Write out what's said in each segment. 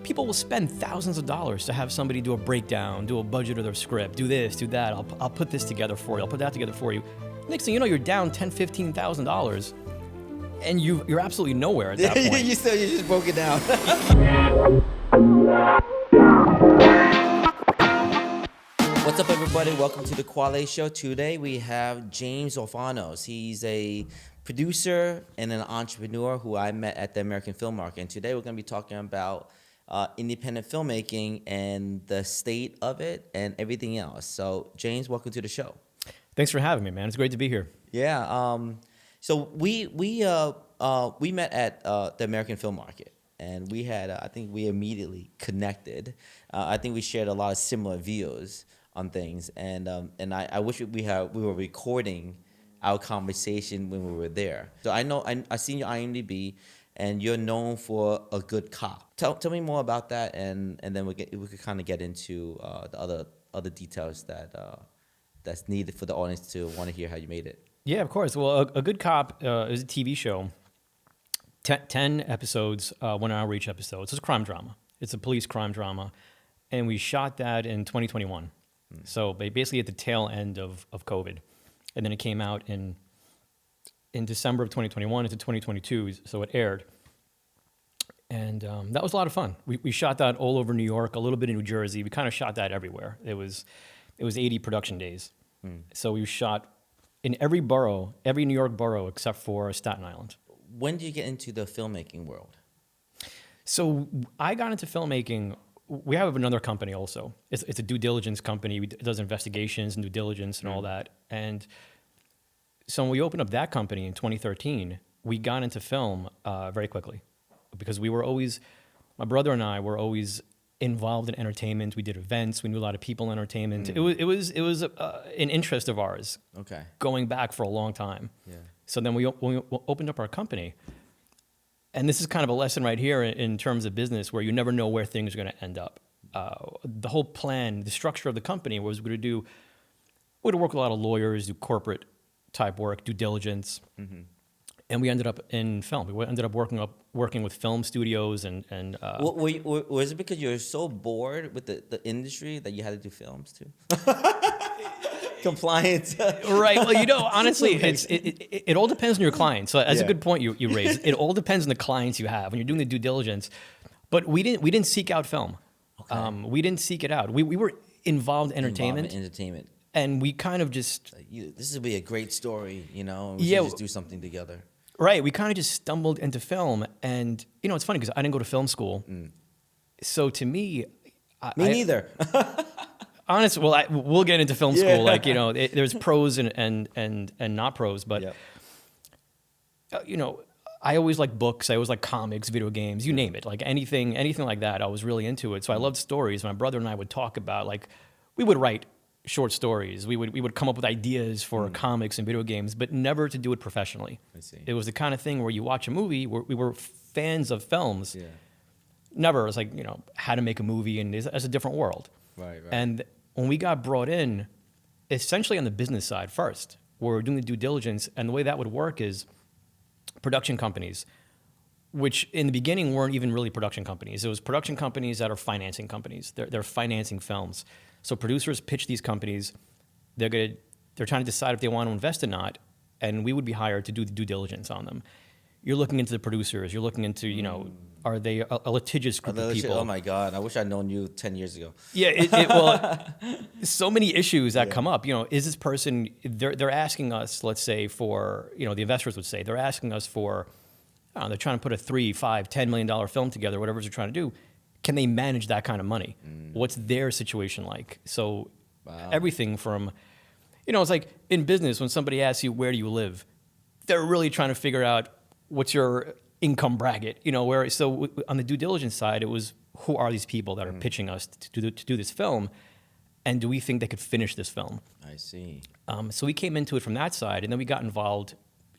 people will spend thousands of dollars to have somebody do a breakdown, do a budget of their script, do this, do that. I'll put this together for you. I'll put that together for you. Next thing you know, you're down $10,000, $15,000, and you're absolutely nowhere at that point. you just broke it down. What's up, everybody? Welcome to the Khoa Le Show. Today we have James Orfanos. He's a producer and an entrepreneur who I met at the American Film Market. And today we're going to be talking about independent filmmaking and the state of it and everything else. So, James, welcome to the show. Thanks for having me, man. It's great to be here. Yeah. So we met at the American Film Market, and we had I think we immediately connected. I think we shared a lot of similar views on things, and I wish we were recording our conversation when we were there. So I seen your IMDb, and you're known for a good cop. Tell me more about that, and then we could kind of get into the other details that's needed for the audience to want to hear how you made it. Yeah, of course. Well, A Good Cop is a TV show, 10 episodes, 1 hour each episode. It's a crime drama. It's a police crime drama, and we shot that in 2021. So basically at the tail end of COVID, and then it came out in December of 2021 into 2022, so it aired. And that was a lot of fun. We shot that all over New York, a little bit in New Jersey. We kind of shot that everywhere. It was 80 production days. So we shot in every borough, every New York borough except for Staten Island. When did you get into the filmmaking world? So I got into filmmaking. We have another company also. It's a due diligence company. It does investigations and due diligence and all that. And so when we opened up that company in 2013, we got into film very quickly because my brother and I were always involved in entertainment. We did events. We knew a lot of people in entertainment. It was an interest of ours. Okay. Going back for a long time. Yeah. So then we opened up our company. And this is kind of a lesson right here in terms of business where you never know where things are going to end up. The whole plan, the structure of the company was we're going to work with a lot of lawyers, do corporate type work, due diligence. Mm-hmm. And we ended up in film. We ended up working with film studios and was it because you were so bored with the industry that you had to do films too? Compliance. Right. Well, honestly, it all depends on your clients. So that's a good point you raised. It all depends on the clients you have when you're doing the due diligence. But we didn't seek out film. Okay. We didn't seek it out. We were involved in entertainment. And we kind of just... this would be a great story, we should just do something together. Right. We kind of just stumbled into film. And, it's funny because I didn't go to film school. So to me... Me neither. Honestly, we'll get into film school. Yeah. There's pros and not pros. But, I always like books. I always like comics, video games, you name it. Like anything like that, I was really into it. So I loved stories. My brother and I would talk about, we would write short stories. We would come up with ideas for comics and video games, but never to do it professionally. I see. It was the kind of thing where you watch a movie. We were fans of films. Yeah. Never. It was how to make a movie, and it's a different world. Right. And when we got brought in, essentially on the business side first, where we're doing the due diligence, and the way that would work is production companies, which in the beginning weren't even really production companies. It was production companies that are financing companies. They're financing films. So producers pitch these companies. They're trying to decide if they want to invest or not, and we would be hired to do the due diligence on them. You're looking into the producers. You're looking into, are they a litigious group of people? Oh my God! I wish I'd known you 10 years ago. Yeah, so many issues that come up. Is this person? They're asking us, let's say, for the investors would say they're asking us for, they're trying to put a $3, $5, $10 million film together, whatever they're trying to do. Can they manage that kind of money? What's their situation like? So everything from, it's like in business when somebody asks you, where do you live? They're really trying to figure out what's your income bracket, so on the due diligence side, it was who are these people that are pitching us to do this film, and do we think they could finish this film? I see. So we came into it from that side, and then we got involved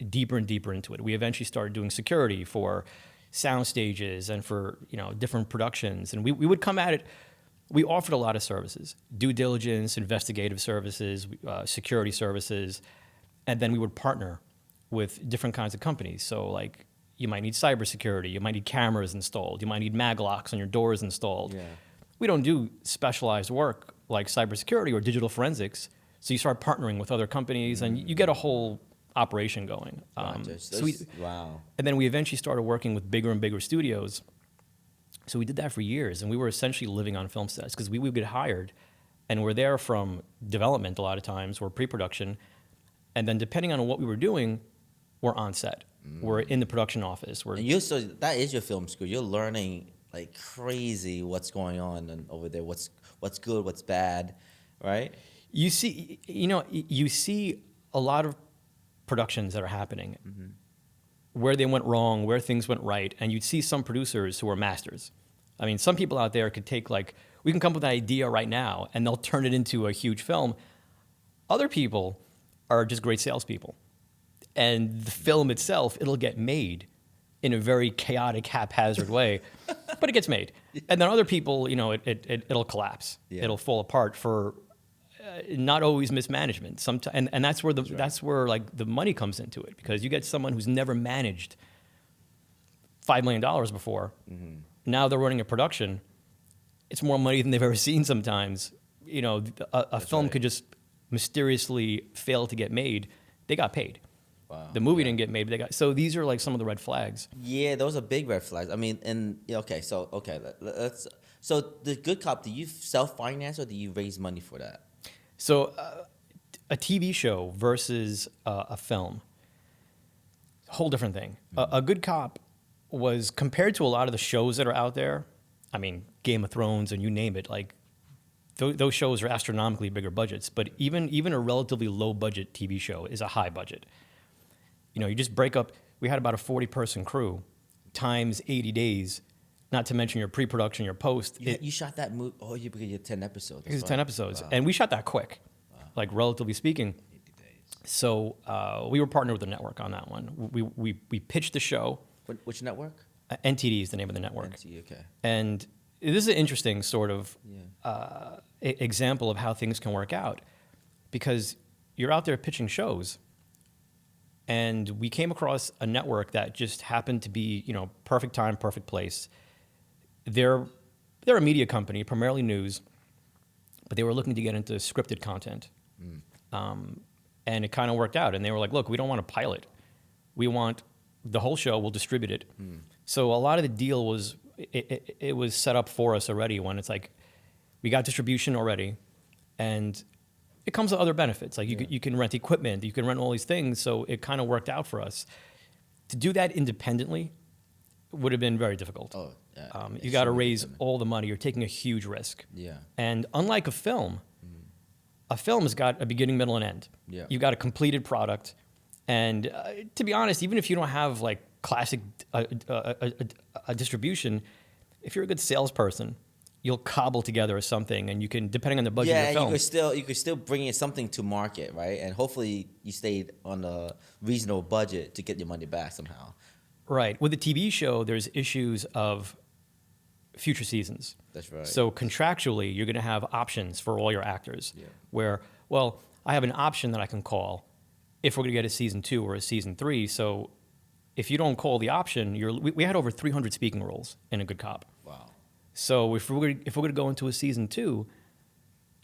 deeper and deeper into it. We eventually started doing security for sound stages and for different productions, and we would come at it. We offered a lot of services: due diligence, investigative services, security services, and then we would partner with different kinds of companies. So You might need cybersecurity. You might need cameras installed. You might need mag locks on your doors installed. Yeah. We don't do specialized work like cybersecurity or digital forensics. So you start partnering with other companies, and you get a whole operation going. Gotcha. Wow. And then we eventually started working with bigger and bigger studios. So we did that for years, and we were essentially living on film sets because we would get hired, and we're there from development a lot of times, or pre-production, and then depending on what we were doing, we're on set. We're in the production office. So that is your film school. You're learning like crazy what's going on and over there. What's good, what's bad, right? You see a lot of productions that are happening where they went wrong, where things went right, and you'd see some producers who are masters. I mean, some people out there could take we can come up with an idea right now, and they'll turn it into a huge film. Other people are just great salespeople. And the film itself, it'll get made in a very chaotic, haphazard way, but it gets made. And then other people, it'll collapse. Yeah. It'll fall apart for not always mismanagement. And that's where the money comes into it, because you get someone who's never managed $5 million before. Mm-hmm. Now they're running a production. It's more money than they've ever seen sometimes. A film could just mysteriously fail to get made. They got paid. Wow. The movie didn't get made, but they got. So these are like some of the red flags. Yeah, those are big red flags. I mean, let's. So the Good Cop, do you self-finance or do you raise money for that? So a TV show versus a film, whole different thing. Mm-hmm. A Good Cop was, compared to a lot of the shows that are out there, I mean, Game of Thrones and you name it, like those shows are astronomically bigger budgets. But even a relatively low budget TV show is a high budget. You just break up. We had about a 40-person crew times 80 days, not to mention your pre-production, your post. You shot that movie. Oh, you did 10 episodes. It was 10 episodes. Wow. And we shot that quick, like relatively speaking. 80 days. So we were partnered with the network on that one. We pitched the show. Which network? NTD is the name of the network. NTD, okay. And this is an interesting sort of example of how things can work out, because you're out there pitching shows. And we came across a network that just happened to be, perfect time, perfect place. They're a media company, primarily news, but they were looking to get into scripted content. And it kind of worked out. And they were like, look, we don't want to pilot. We want the whole show, we'll distribute it. So a lot of the deal was, it was set up for us already, when it's like, we got distribution already, and it comes with other benefits. Like you can rent equipment, you can rent all these things. So it kind of worked out for us. To do that independently would have been very difficult. Oh, yeah. You got to raise all the money. You're taking a huge risk. Yeah. And unlike a film has got a beginning, middle, and end. Yeah. You've got a completed product. And to be honest, even if you don't have like classic a distribution, if you're a good salesperson, you'll cobble together something, and you can, depending on the budget of the film. you could still bring in something to market, right? And hopefully you stayed on a reasonable budget to get your money back somehow. Right. With a TV show, there's issues of future seasons. That's right. So contractually, you're going to have options for all your actors. Yeah. Where, well, I have an option that I can call if we're going to get a season 2 or a season 3. So if you don't call the option, we had over 300 speaking roles in A Good Cop. Wow. So if we're going to go into a season 2,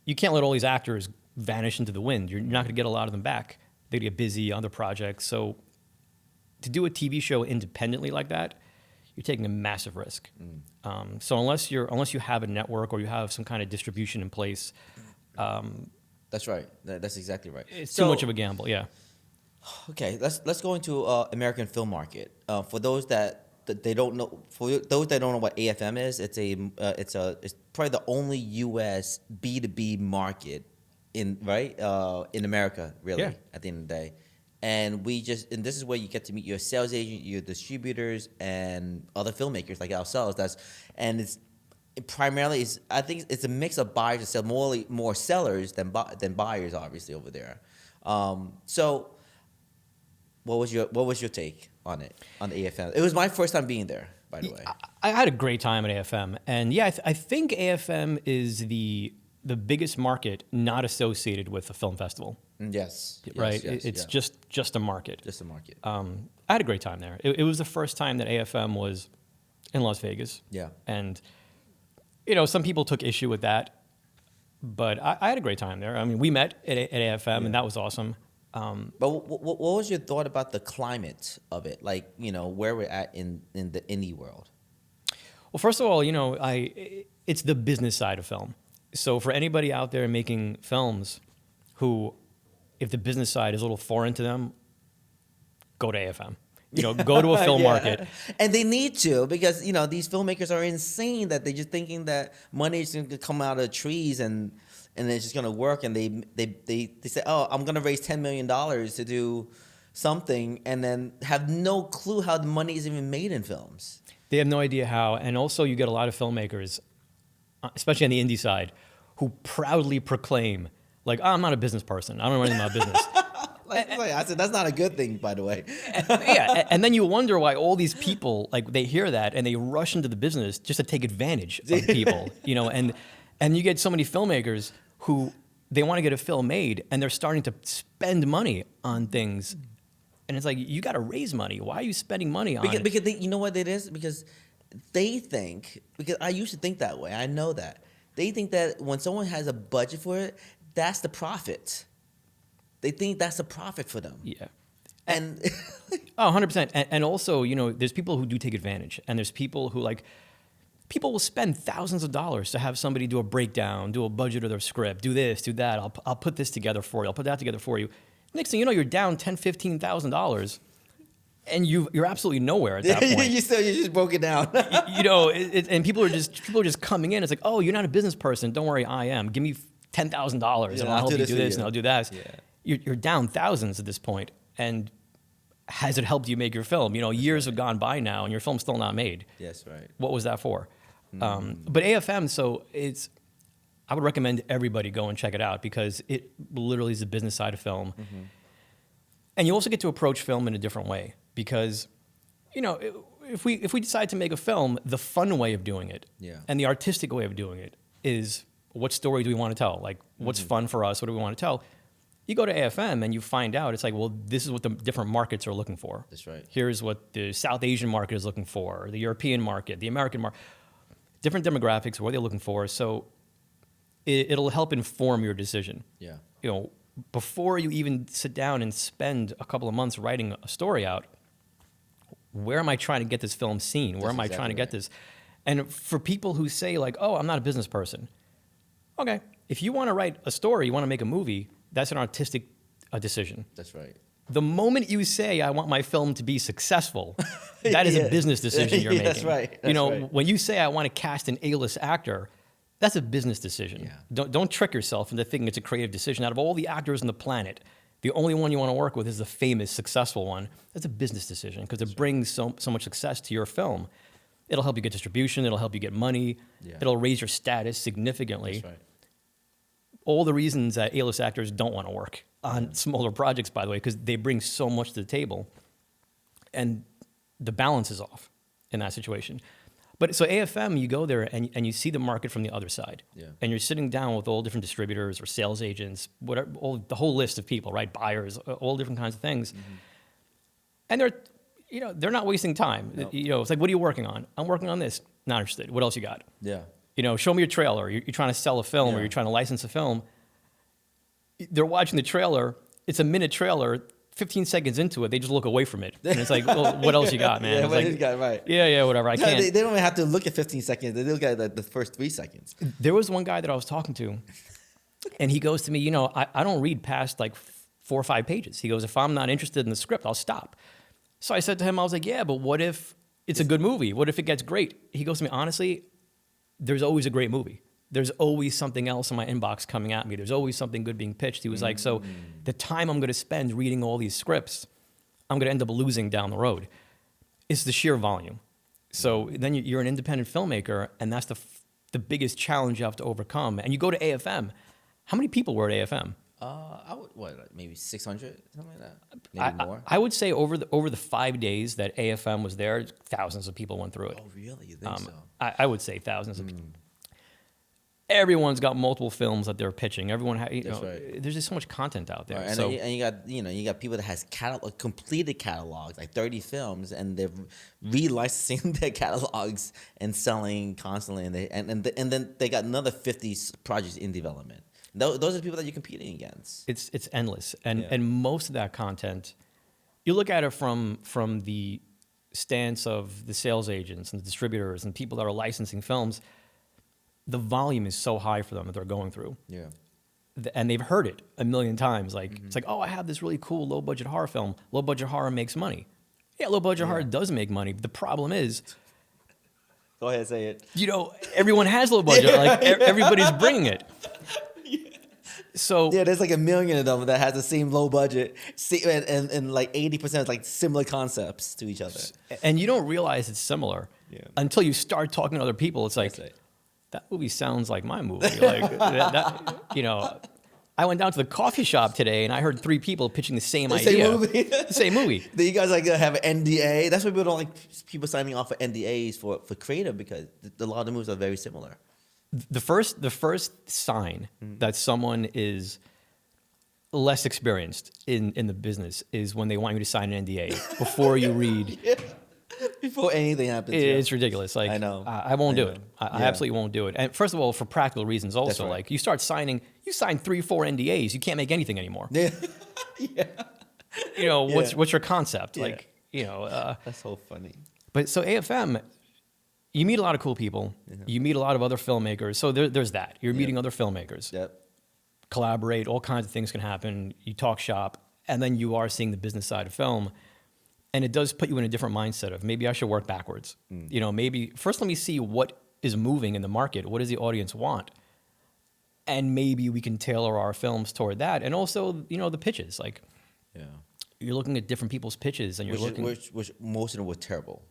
you can't let all these actors vanish into the wind. You're not going to get a lot of them back. They get busy on other projects. So to do a TV show independently like that, you're taking a massive risk. So unless you have a network or you have some kind of distribution in place, that's right. That's exactly right. It's too much of a gamble. Yeah. Okay, let's go into American film market. For those that they don't know, what AFM is, it's probably the only U.S. B2B market in America, really. Yeah. At the end of the day. And this is where you get to meet your sales agent, your distributors, and other filmmakers like ourselves. I think it's a mix of buyers and sellers, more sellers than buyers, obviously, over there. So what was your take on it, on the AFM? It was my first time being there, by the way. I had a great time at AFM, and yeah, I think AFM is the the biggest market not associated with a film festival, Yes. right? Yes, It's yeah. just a market. Just a market. I had a great time there. It was the first time that AFM was in Las Vegas. Yeah. And, some people took issue with that, but I had a great time there. I mean, we met at AFM, and that was awesome. But what was your thought about the climate of it? Like, where we're at in the indie world. Well, first of all, it's the business side of film. So for anybody out there making films who, if the business side is a little foreign to them, go to AFM. Go to a film market. And they need to, because, these filmmakers are insane that they're just thinking that money is going to come out of trees and it's just going to work. And they say, oh, I'm going to raise $10 million to do something, and then have no clue how the money is even made in films. They have no idea how. And also you get a lot of filmmakers, especially on the indie side, who proudly proclaim, like, oh, I'm not a business person. I don't know anything about business. I said, that's not a good thing, by the way. Yeah, and then you wonder why all these people, like, they hear that and they rush into the business just to take advantage of people, and you get so many filmmakers who they want to get a film made and they're starting to spend money on things. And it's like, you got to raise money. Why are you spending money on it? Because you know what it is? Because they think, because I used to think that way. I know that. They think that when someone has a budget for it, that's the profit. They think that's a profit for them. Yeah. And Oh, 100%. And also, there's people who do take advantage. And there's people who, people will spend thousands of dollars to have somebody do a breakdown, do a budget of their script, do this, do that. I'll put this together for you. I'll put that together for you. Next thing you know, you're down $10,000, $15,000, and you're absolutely nowhere at that point. you just broke it down. And people are just coming in. It's like, oh, you're not a business person. Don't worry, I am. Give me $10,000, and I'll help you do this, and I'll do that. Yeah. You're down thousands at this point, and has it helped you make your film? Years have gone by now, and your film's still not made. Yes, right. What was that for? But AFM, so I would recommend everybody go and check it out, because it literally is the business side of film. And you also get to approach film in a different way, because, if we decide to make a film, the fun way of doing it and the artistic way of doing it is, what story do we want to tell? Like, what's fun for us? What do we want to tell? You go to AFM and you find out, it's like, well, this is what the different markets are looking for. That's right. Here's what the South Asian market is looking for, the European market, the American market, different demographics, what they're looking for. So it'll help inform your decision. Yeah. Before you even sit down and spend a couple of months writing a story out, where am I trying to get this film seen? Where am I trying to get this? And for people who say, like, oh, I'm not a business person. Okay, if you want to write a story, you want to make a movie, that's an artistic decision. That's right. The moment you say, I want my film to be successful, that is a business decision you're making. That's right. That's right. When you say, I want to cast an A-list actor, that's a business decision. Yeah. Don't trick yourself into thinking it's a creative decision. Out of all the actors on the planet, the only one you want to work with is the famous, successful one. That's a business decision, because it brings so much success to your film. It'll help you get distribution. It'll help you get money. Yeah. It'll raise your status significantly. That's right. All the reasons that A-list actors don't want to work on smaller projects, by the way, because they bring so much to the table, and the balance is off in that situation. But so AFM, you go there and you see the market from the other side. Yeah. And you're sitting down with all different distributors or sales agents, whatever, the whole list of people, right? Buyers, all different kinds of things. And they're not wasting time. Nope. It's like, what are you working on? I'm working on this. Not interested. What else you got? Yeah. Show me your trailer. You're trying to sell a film or you're trying to license a film. They're watching the trailer. It's a minute trailer. 15 seconds into it, they just look away from it. And it's like, well, what else you got, man? Yeah, it's what like, you got, right. Yeah, whatever. I can't. They don't even have to look at 15 seconds. They look at the first 3 seconds. There was one guy that I was talking to, and he goes to me, I don't read past like 4 or 5 pages. He goes, if I'm not interested in the script, I'll stop. So I said to him, I was like, yeah, but what if it's a good movie? What if it gets great? He goes to me, honestly, there's always a great movie. There's always something else in my inbox coming at me. There's always something good being pitched. He was like, so the time I'm going to spend reading all these scripts, I'm going to end up losing down the road. It's the sheer volume. So then you're an independent filmmaker, and that's the biggest challenge you have to overcome. And you go to AFM. How many people were at AFM? I would, maybe 600, something like that? Maybe more? I would say over the 5 days that AFM was there, thousands of people went through it. Oh, really? You think so? I would say thousands of people. Everyone's got multiple films that they're pitching. Everyone, That's right. there's just so much content out there. Right. And, so then you got people that has completed catalogs, like 30 films, and they're relicensing their catalogs and selling constantly, and then they got another 50 projects in development. Those are the people that you're competing against. It's endless, and most of that content, you look at it from the stance of the sales agents and the distributors and people that are licensing films. The volume is so high for them that they're going through. Yeah. And they've heard it a million times. Like, it's like, oh, I have this really cool low budget horror film. Low budget horror makes money. Yeah, low budget horror does make money. But the problem is, go ahead, say it. Everyone has low budget. Like, everybody's bringing it. So there's like a million of them that has the same low budget, and like 80% is like similar concepts to each other. And you don't realize it's similar until you start talking to other people. It's like, that movie sounds like my movie. Like I went down to the coffee shop today and I heard 3 people pitching the same idea. The same movie. Do you guys like have an NDA? That's why people don't like people signing off for NDAs for creative, because a lot of the movies are very similar. The first sign that someone is less experienced in the business is when they want you to sign an NDA before you read. Before anything happens. It's ridiculous. Like, I know. I won't do it. I absolutely won't do it. And first of all, for practical reasons also, like you start signing, you sign 3, 4 NDAs, you can't make anything anymore. Yeah. What's your concept? Yeah. Like, that's so funny. But so AFM, you meet a lot of cool people. You meet a lot of other filmmakers. So there's that. You're meeting other filmmakers. Yep. Collaborate. All kinds of things can happen. You talk shop. And then you are seeing the business side of film. And it does put you in a different mindset of maybe I should work backwards. Maybe first let me see what is moving in the market. What does the audience want? And maybe we can tailor our films toward that. And also, the pitches. Like, you're looking at different people's pitches, and which most of them were terrible.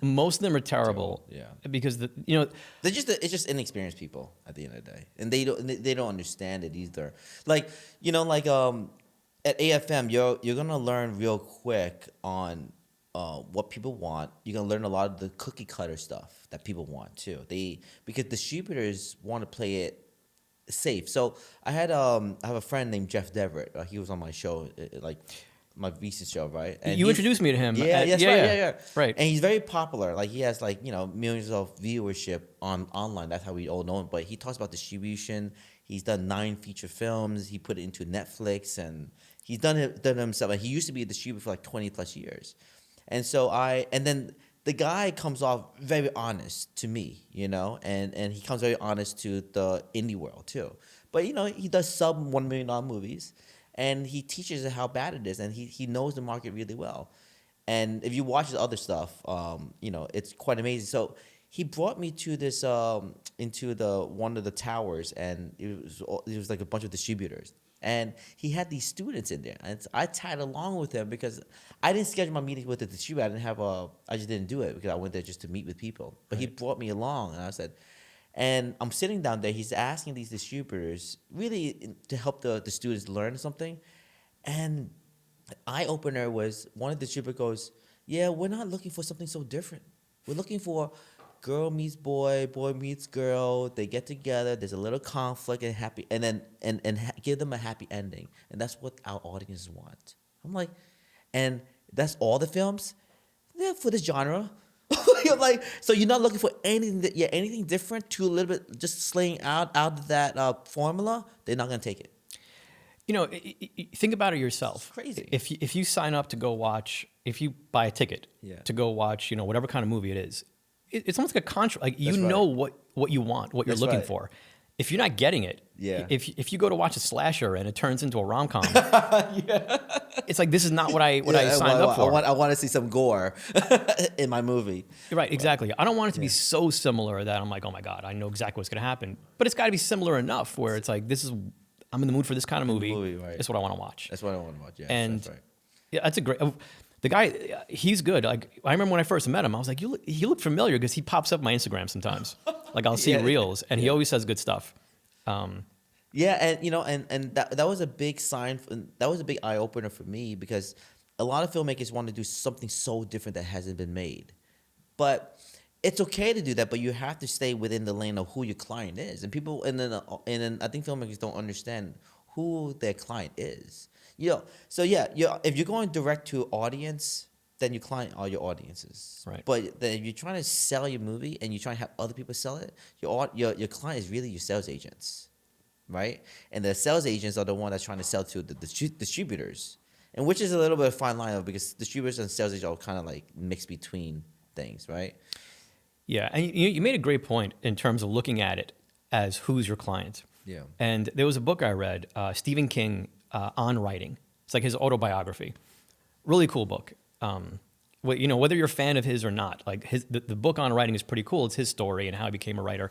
Most of them are terrible. Yeah. Because it's just inexperienced people at the end of the day, and they don't understand it either. Like at AFM, you're gonna learn real quick on what people want. You're gonna learn a lot of the cookie cutter stuff that people want too. Because distributors want to play it safe. So I have a friend named Jeff Deverett. He was on my show, like my recent show, right? And you introduced me to him. Yeah. Right. And he's very popular. Like he has millions of viewership online. That's how we all know him. But he talks about distribution. He's done 9 feature films. He put it into Netflix, and he's done it himself. And he used to be a distributor for like 20 plus years. And so and then the guy comes off very honest to me, and he comes very honest to the indie world too. But he does sub $1 million movies, and he teaches how bad it is, and he knows the market really well. And if you watch his other stuff, it's quite amazing. So he brought me to this into one of the towers, and it was like a bunch of distributors, and he had these students in there, and I tagged along with him because I didn't schedule my meetings with the distributor. I just didn't do it because I went there just to meet with people. But He brought me along, and I said, and I'm sitting down there. He's asking these distributors really to help the students learn something, and the eye opener was one of the distributors goes, "Yeah, we're not looking for something so different. We're looking for girl meets boy, boy meets girl. They get together. There's a little conflict and happy, and then give them a happy ending. And that's what our audiences want." I'm like, and that's all the films? Yeah, for this genre. You're like, so you're not looking for anything different to a little bit just slaying out of that formula? They're not gonna take it. Think about it yourself. It's crazy. If you sign up to go watch, if you buy a ticket to go watch, whatever kind of movie it is, it's almost like a contract. Like know what you want, what you're looking for. If you're not getting it, if you go to watch a slasher and it turns into a rom-com, it's like, this is not what I signed up for. I want to see some gore in my movie. Right, exactly. I don't want it to be so similar that I'm like, oh my God, I know exactly what's going to happen. But it's got to be similar enough where it's like, I'm in the mood for this kind of movie. Right. It's what I want to watch. That's what I want to watch, yeah. And that's right. Yeah, that's a great... The guy, he's good. Like, I remember when I first met him, I was like, he looked familiar because he pops up on my Instagram sometimes. Like, I'll see reels, and he always says good stuff. And that was a big sign. That was a big eye opener for me because a lot of filmmakers want to do something so different that hasn't been made. But it's okay to do that, but you have to stay within the lane of who your client is. And people, and then I think filmmakers don't understand who their client is. So yeah, if you're going direct to audience, then your client are your audiences. Right. But then if you're trying to sell your movie and you're trying to have other people sell it, your client is really your sales agents, right? And the sales agents are the one that's trying to sell to the distributors, and which is a little bit of a fine line because distributors and sales agents are kind of like mixed between things, right? Yeah, and you made a great point in terms of looking at it as who's your client. Yeah. And there was a book I read, Stephen King, on writing. It's like his autobiography. Really cool book. Whether you're a fan of his or not, like the book on writing is pretty cool. It's his story and how he became a writer.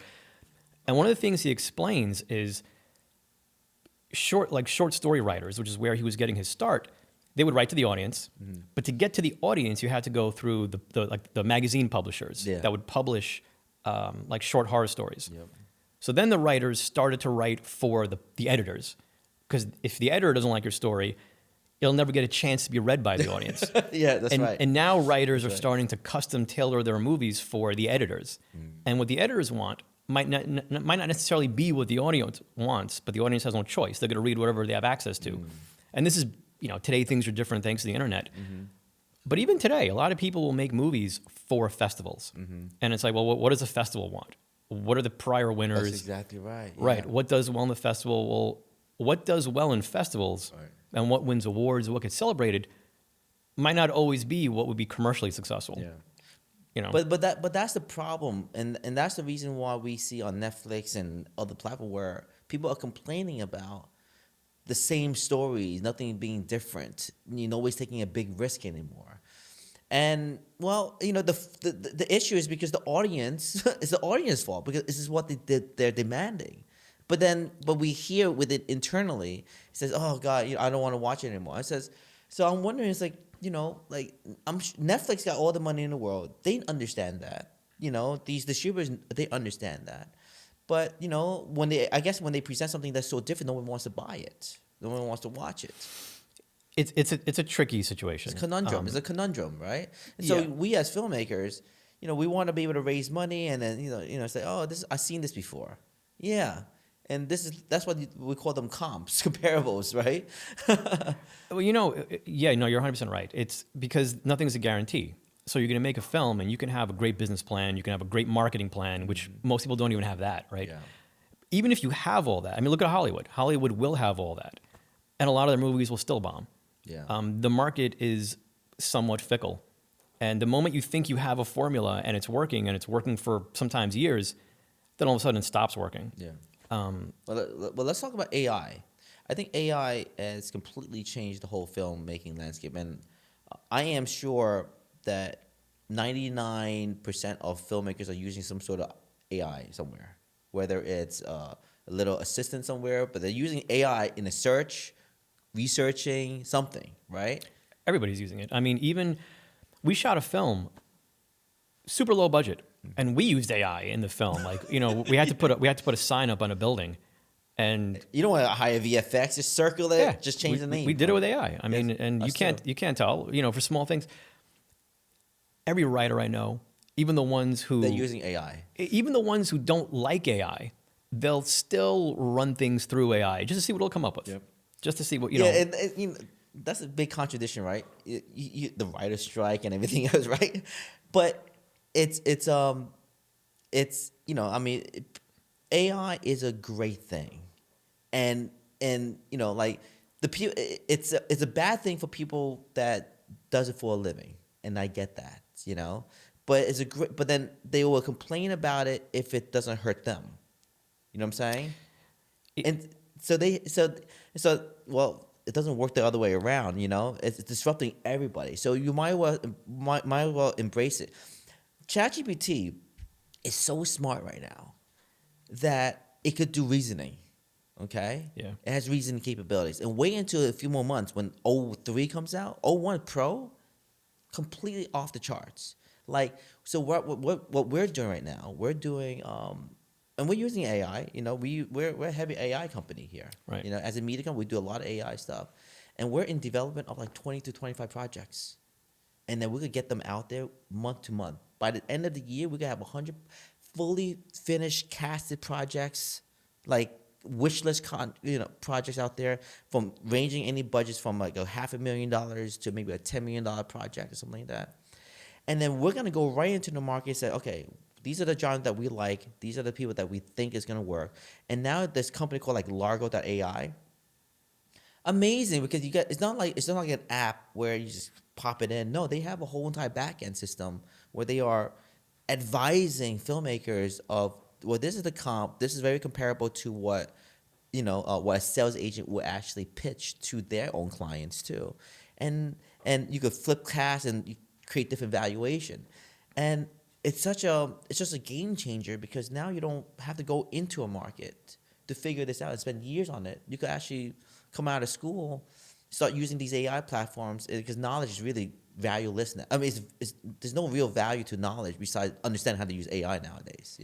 And one of the things he explains is short story writers, which is where he was getting his start. They would write to the audience, but to get to the audience, you had to go through the magazine publishers that would publish like short horror stories. Yep. So then the writers started to write for the editors, because if the editor doesn't like your story, it'll never get a chance to be read by the audience. Yeah, that's right. And now writers are starting to custom tailor their movies for the editors, and what the editors want might not necessarily be what the audience wants, but the audience has no choice. They're going to read whatever they have access to, and this is. Today things are different thanks to the internet. But even today, a lot of people will make movies for festivals. And it's like, well, what does a festival want? What are the prior winners? That's exactly right. Yeah. Right. What does well in the festival? Well, what does well in festivals and what wins awards, what gets celebrated, might not always be what would be commercially successful. Yeah. But that's the problem. And that's the reason why we see on Netflix and other platforms where people are complaining about the same stories, nothing being different. Nobody's taking a big risk anymore. And well, the issue is because the audience it's the audience's fault because this is what they're demanding. But we hear with it internally. It says, "Oh God, I don't want to watch it anymore." It says, so I'm wondering. It's like Netflix got all the money in the world. They understand that. These distributors, they understand that. But when they present something that's so different, no one wants to buy it. No one wants to watch it. It's a tricky situation. It's a conundrum. It's a conundrum, right? And so we as filmmakers, we want to be able to raise money and then say, oh, I've seen this before. Yeah. And that's what we call them comps, comparables, right? Well, you're 100% right. It's because nothing's a guarantee. So you're going to make a film and you can have a great business plan, you can have a great marketing plan, which most people don't even have that, right? Yeah. Even if you have all that, I mean, look at Hollywood. Hollywood will have all that. And a lot of their movies will still bomb. Yeah. The market is somewhat fickle. And the moment you think you have a formula and it's working for sometimes years, then all of a sudden it stops working. Yeah. Well, let's talk about AI. I think AI has completely changed the whole filmmaking landscape. And I am sure that 99% of filmmakers are using some sort of AI somewhere, whether it's a little assistant somewhere, but they're using AI in a search, researching something, right? Everybody's using it. I mean, we shot a film, super low budget, and we used AI in the film. Like, we had to put a sign up on a building, and you don't want to hire VFX, just circle it, just change the name. We did it with AI. I mean, and you can't tell. For small things. Every writer I know, even the ones who they're using AI, even the ones who don't like AI, they'll still run things through AI just to see what it'll come up with. Yep. Just to see what Yeah, and that's a big contradiction, right? The writer's strike and everything else, right? But it's AI is a great thing, and like it's a bad thing for people that does it for a living, and I get that, but it's but then they will complain about it if it doesn't hurt them. You know what I'm saying? And well, it doesn't work the other way around. It's disrupting everybody. So you might as well embrace it. ChatGPT is so smart right now that it could do reasoning. Okay? Yeah. It has reasoning capabilities. And wait until a few more months when O3 comes out. O1 Pro, completely off the charts. So what we're doing right now, we're doing and we're using AI. We're a heavy AI company here. Right. As a media company, we do a lot of AI stuff, and we're in development of like 20 to 25 projects, and then we could get them out there month to month, by the end of the year, we're gonna have 100 fully finished casted projects, like wish list projects out there, from ranging any budgets from like $500,000 to maybe a $10 million project or something like that. And then we're gonna go right into the market and say, okay, these are the genres that we like. These are the people that we think is gonna work. And now this company called like Largo.ai, amazing, because it's not like an app where you just pop it in. No, they have a whole entire back-end system where they are advising filmmakers of, well, this is the comp. This is very comparable to what what a sales agent would actually pitch to their own clients too, and you could flip cast and you create different valuation, and it's just a game changer, because now you don't have to go into a market to figure this out and spend years on it. You could actually come out of school, start using these AI platforms, because knowledge is really valueless now. I mean, there's no real value to knowledge besides understanding how to use AI nowadays.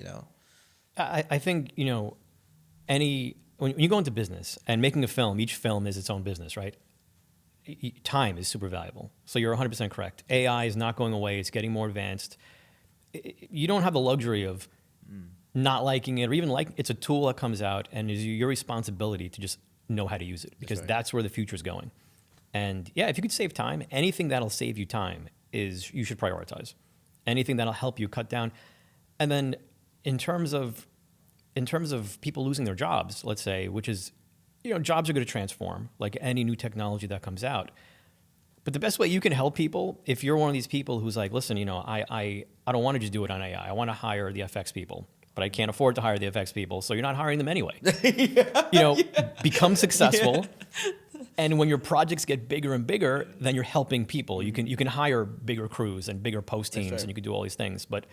I think, when you go into business and making a film, each film is its own business, right? Time is super valuable. So you're 100% correct. AI is not going away. It's getting more advanced. You don't have the luxury of not liking it, or even it's a tool that comes out, and it's your responsibility to just know how to use it, because that's where the future is going. And yeah, if you could save time, anything that'll save you time you should prioritize. Anything that'll help you cut down. And then in terms of people losing their jobs, let's say, which is, jobs are going to transform like any new technology that comes out. But the best way you can help people, if you're one of these people who's like, listen, I don't want to just do it on AI. I want to hire the FX people, but I can't afford to hire the FX people, so you're not hiring them anyway. Become successful. Yeah. And when your projects get bigger and bigger, then you're helping people. You can hire bigger crews and bigger post teams, and you can do all these things. But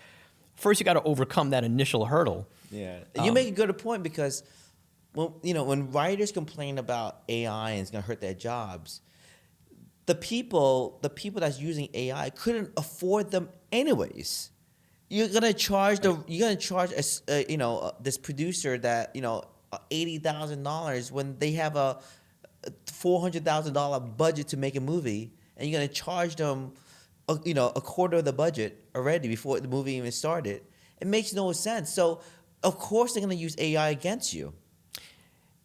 first, you got to overcome that initial hurdle. Yeah, you make a good point, because when writers complain about AI and it's going to hurt their jobs, the people that's using AI couldn't afford them anyways. You're gonna charge this producer that $80,000 when they have a $400,000 budget to make a movie, and you're gonna charge them a quarter of the budget already before the movie even started. It makes no sense. So of course they're gonna use AI against you.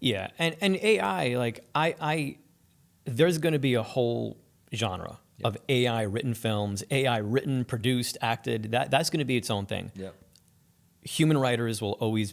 Yeah, and AI, there's gonna be a whole genre of AI written films, AI written, produced, acted. That's going to be its own thing. Yep. Human writers will always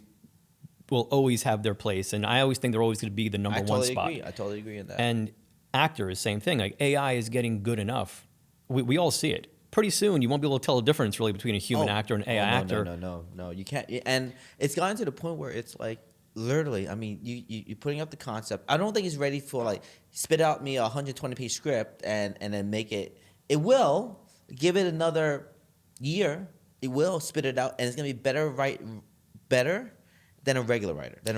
have their place, and I always think they're always going to be the number one spot. I totally agree on that. And actors, same thing. Like, AI is getting good enough. We all see it. Pretty soon, you won't be able to tell a difference really between a human actor and an AI actor. No, you can't. And it's gotten to the point where it's like, literally, I mean, you're putting up the concept. I don't think it's ready for, like, spit out me a 120-page script and then make it. It will. Give it another year. It will spit it out, and it's going to be better than a regular writer, than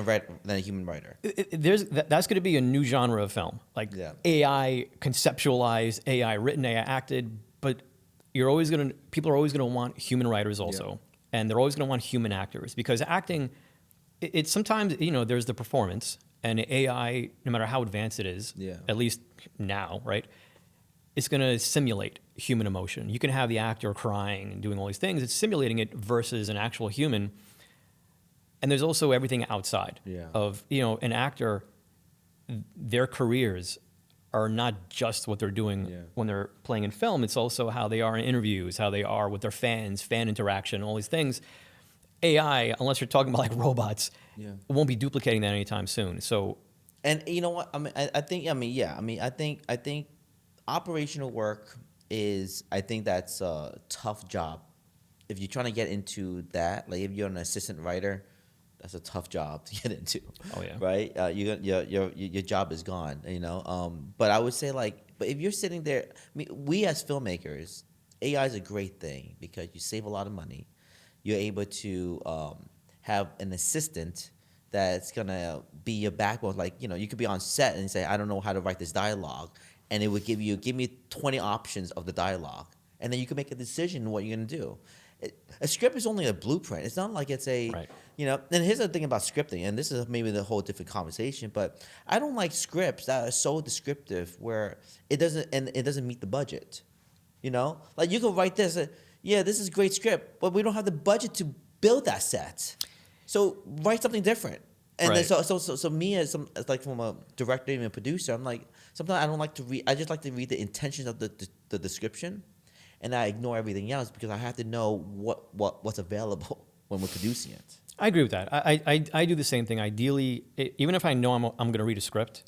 a human writer. That's going to be a new genre of film. Like, AI conceptualized, AI written, AI acted, but people are always going to want human writers also. And they're always going to want human actors, because acting, it's sometimes, there's the performance, and AI, no matter how advanced it is, at least now, right, it's going to simulate human emotion. You can have the actor crying and doing all these things. It's simulating it versus an actual human. And there's also everything outside of, an actor, their careers are not just what they're doing when they're playing in film. It's also how they are in interviews, how they are with their fans, fan interaction, all these things. AI, unless you're talking about like robots, won't be duplicating that anytime soon. So, and you know what? I think operational work is. I think that's a tough job. If you're trying to get into that, like if you're an assistant writer, that's a tough job to get into. Oh yeah, right. Your job is gone. But I would say but if you're sitting there, we as filmmakers, AI is a great thing because you save a lot of money. You're able to have an assistant that's gonna be your backbone. Like, you could be on set and say, I don't know how to write this dialogue, and it would give me 20 options of the dialogue, and then you can make a decision what you're gonna do. A script is only a blueprint. It's not like it's a, And here's the thing about scripting, and this is maybe the whole different conversation, but I don't like scripts that are so descriptive where it doesn't meet the budget. Like, you could write this. yeah, this is a great script, but we don't have the budget to build that set. So write something different. And then Right. so me as like from a director and a producer, I'm like, sometimes I don't like to read. I just like to read the intentions of the description, and I ignore everything else because I have to know what's available when we're producing it. I agree with that. I do the same thing. Ideally, even if I know I'm going to read a script,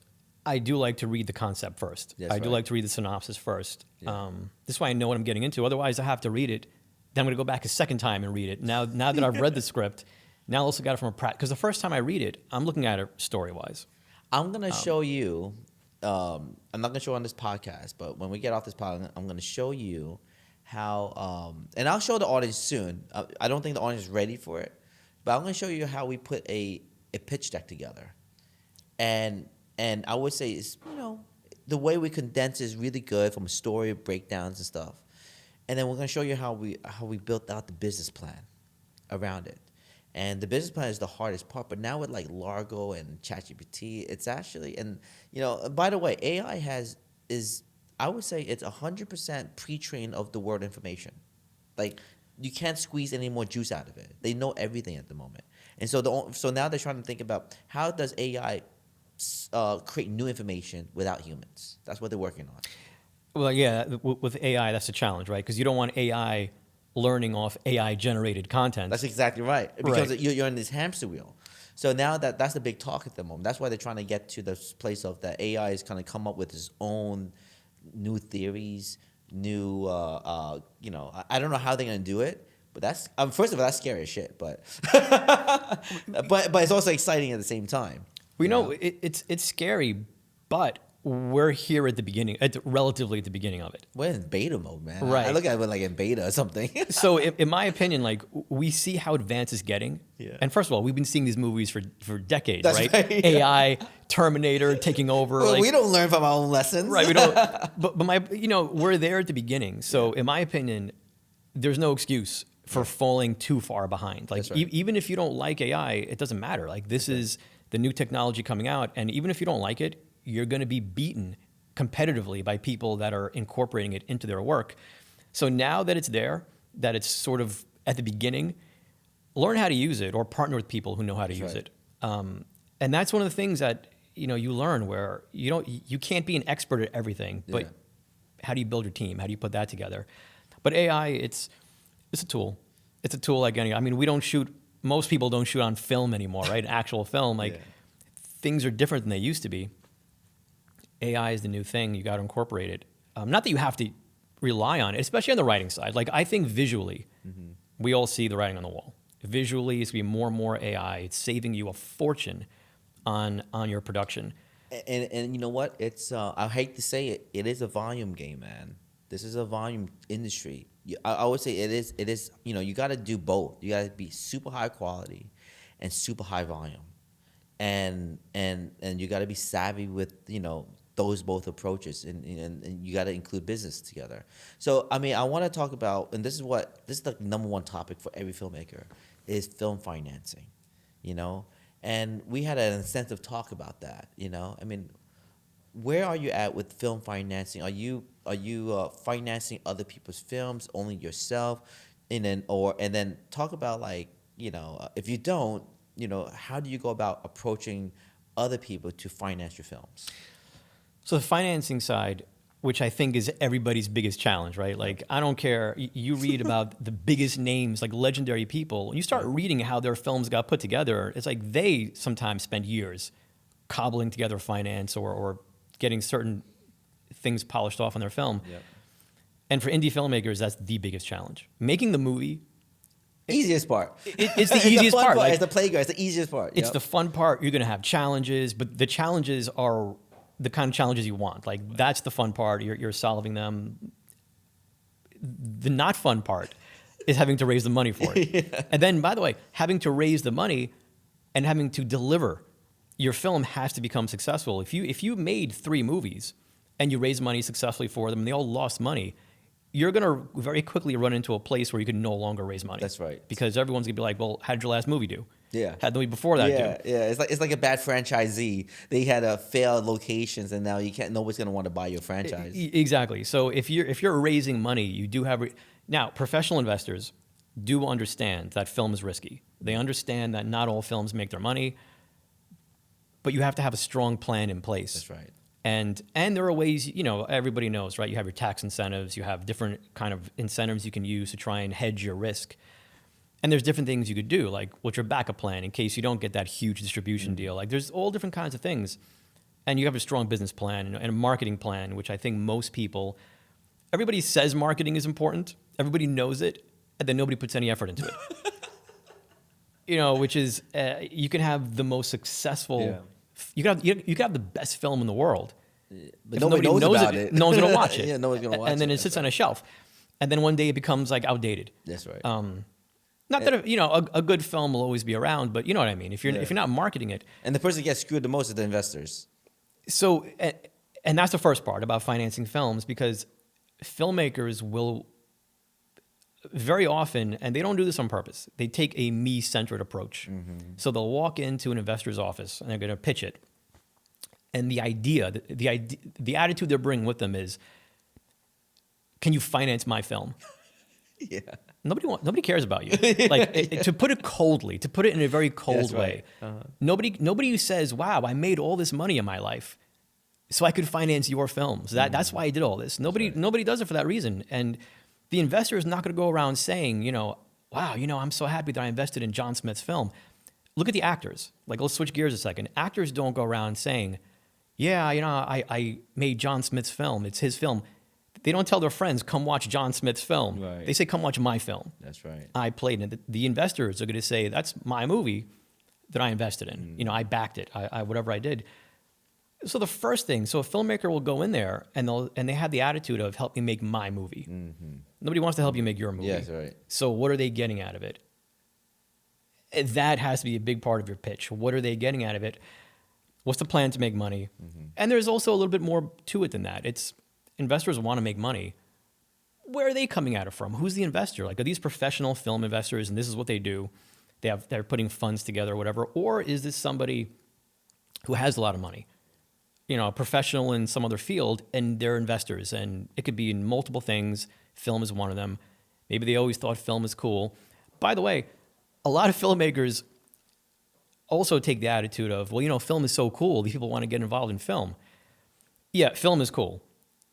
I do like to read the concept first. That's I do right. like to read the synopsis first. Yeah. This is why I know what I'm getting into. Otherwise, I have to read it. Then I'm going to go back a second time and read it. Now that I've read the script, now I also got it from a practice. Because the first time I read it, I'm looking at it story-wise. I'm gonna show you. I'm not gonna show on this podcast, but when we get off this podcast, I'm gonna show you how. And I'll show the audience soon. I don't think the audience is ready for it, but I'm gonna show you how we put a pitch deck together, and I would say it's the way we condense is really good from a story breakdowns and stuff, and then we're gonna show you how we built out the business plan around it. And the business plan is the hardest part, but now with like Largo and ChatGPT, it's actually, and by the way, AI is I would say it's 100% pre-trained of the word information. Like you can't squeeze any more juice out of it. They know everything at the moment, and so now they're trying to think about how does AI create new information without humans. That's what they're working on. Well, yeah, with AI, that's a challenge, right? Because you don't want AI learning off AI-generated content. That's exactly right. Because Right. you're in this hamster wheel. So now that's the big talk at the moment. That's why they're trying to get to this place of that AI is kind of come up with its own new theories, new, I don't know how they're going to do it. But that's, first of all, that's scary as shit. But, but it's also exciting at the same time. We know it's scary, but we're here at the beginning, relatively at the beginning of it. We're in beta mode, man. Right. I look at it like in beta or something. So in my opinion, like we see how advanced it's getting. Yeah. And first of all, we've been seeing these movies for decades, That's right? right, yeah. AI, Terminator taking over. Well, like, we don't learn from our own lessons. right. We don't. But we're there at the beginning. So in my opinion, there's no excuse for falling too far behind. Like That's right. even if you don't like AI, it doesn't matter. Like this is the new technology coming out, and even if you don't like it, you're going to be beaten competitively by people that are incorporating it into their work. So now that it's there, that it's sort of at the beginning, learn how to use it or partner with people who know how to use right. it. And that's one of the things that you learn where you can't be an expert at everything, but Yeah. how do you build your team? How do you put that together? But AI, it's a tool. It's a tool like any. I mean, most people don't shoot on film anymore, right? Actual film, like Yeah. things are different than they used to be. AI is the new thing. You got to incorporate it. Not that you have to rely on it, especially on the writing side. Like I think visually, we all see the writing on the wall. Visually, it's going to be more and more AI. It's saving you a fortune on your production. And you know what? It's I hate to say it, it is a volume game, man. This is a volume industry. I would say it is. You got to do both. You got to be super high quality and super high volume, and you got to be savvy with those both approaches, and you got to include business together. So I mean, I want to talk about, and this is the number one topic for every filmmaker, is film financing. And we had an extensive talk about that. I mean, where are you at with film financing? Are you financing other people's films, only yourself, and then talk about if you don't, how do you go about approaching other people to finance your films? So the financing side, which I think is everybody's biggest challenge, right? Like, I don't care. You read about the biggest names, like legendary people, and you start reading how their films got put together. It's like they sometimes spend years cobbling together finance or getting certain things polished off on their film. Yep. And for indie filmmakers, that's the biggest challenge. Making the movie, Easiest part. it's the easiest fun part. Like, it's the playground. It's the easiest part. it's Yep. the fun part. You're going to have challenges, but the challenges are the kind of challenges you want. Like, that's the fun part. You're solving them. The not fun part is having to raise the money for it. Yeah. And then, by the way, having to raise the money and having to deliver your film has to become successful. If you made 3 movies and you raised money successfully for them and they all lost money, you're going to very quickly run into a place where you can no longer raise money. That's right. Because everyone's going to be like, well, how did your last movie do? Yeah. How'd the movie before that do? Yeah. It's like a bad franchisee. They had failed locations, and now you can't. Nobody's gonna want to buy your franchise. Exactly. So if you're raising money, you do have Now, professional investors do understand that film is risky. They understand that not all films make their money, but you have to have a strong plan in place. That's right. And there are ways, you know, everybody knows, right? You have your tax incentives, you have different kind of incentives you can use to try and hedge your risk. And there's different things you could do, like what's your backup plan in case you don't get that huge distribution deal. Like there's all different kinds of things. And you have a strong business plan and a marketing plan, which I think most people, everybody says marketing is important. Everybody knows it, and then nobody puts any effort into it. You know, which is, you can have the most successful, you can have the best film in the world. But nobody knows about it. No one's going to watch it. Yeah, no one's going to watch it. And then it sits on a shelf. And then one day it becomes like outdated. That's right. Not that, you know, a good film will always be around, but you know what I mean? If you're not marketing it. And the person that gets screwed the most is the investors. So, and that's the first part about financing films, because filmmakers will very often, and they don't do this on purpose, they take a me-centered approach. So they'll walk into an investor's office and they're going to pitch it. And the attitude they're bringing with them is, can you finance my film? Yeah. Nobody cares about you. Like to put it coldly, to put it in a very cold way. Nobody says, "Wow, I made all this money in my life, so I could finance your films." That's why I did all this. Nobody does it for that reason. And the investor is not going to go around saying, you know, "Wow, you know, I'm so happy that I invested in John Smith's film." Look at the actors. Like, let's switch gears a second. Actors don't go around saying, "Yeah, you know, I made John Smith's film. It's his film." They don't tell their friends, come watch John Smith's film. Right. They say, come watch my film. That's right. I played in it. The investors are going to say, that's my movie that I invested in. You know, I backed it, I whatever I did. So the first thing, so a filmmaker will go in there and they have the attitude of, help me make my movie. Nobody wants to help you make your movie. Yes, right. So what are they getting out of it? That has to be a big part of your pitch. What are they getting out of it? What's the plan to make money? And there's also a little bit more to it than that. It's, investors want to make money. Where are they coming at it from? Who's the investor? Like, are these professional film investors and this is what they do? They're putting funds together or whatever. Or is this somebody who has a lot of money? You know, a professional in some other field, and they're investors. And it could be in multiple things. Film is one of them. Maybe they always thought film is cool. By the way, a lot of filmmakers also take the attitude of, well, you know, film is so cool. These people want to get involved in film. Yeah, film is cool.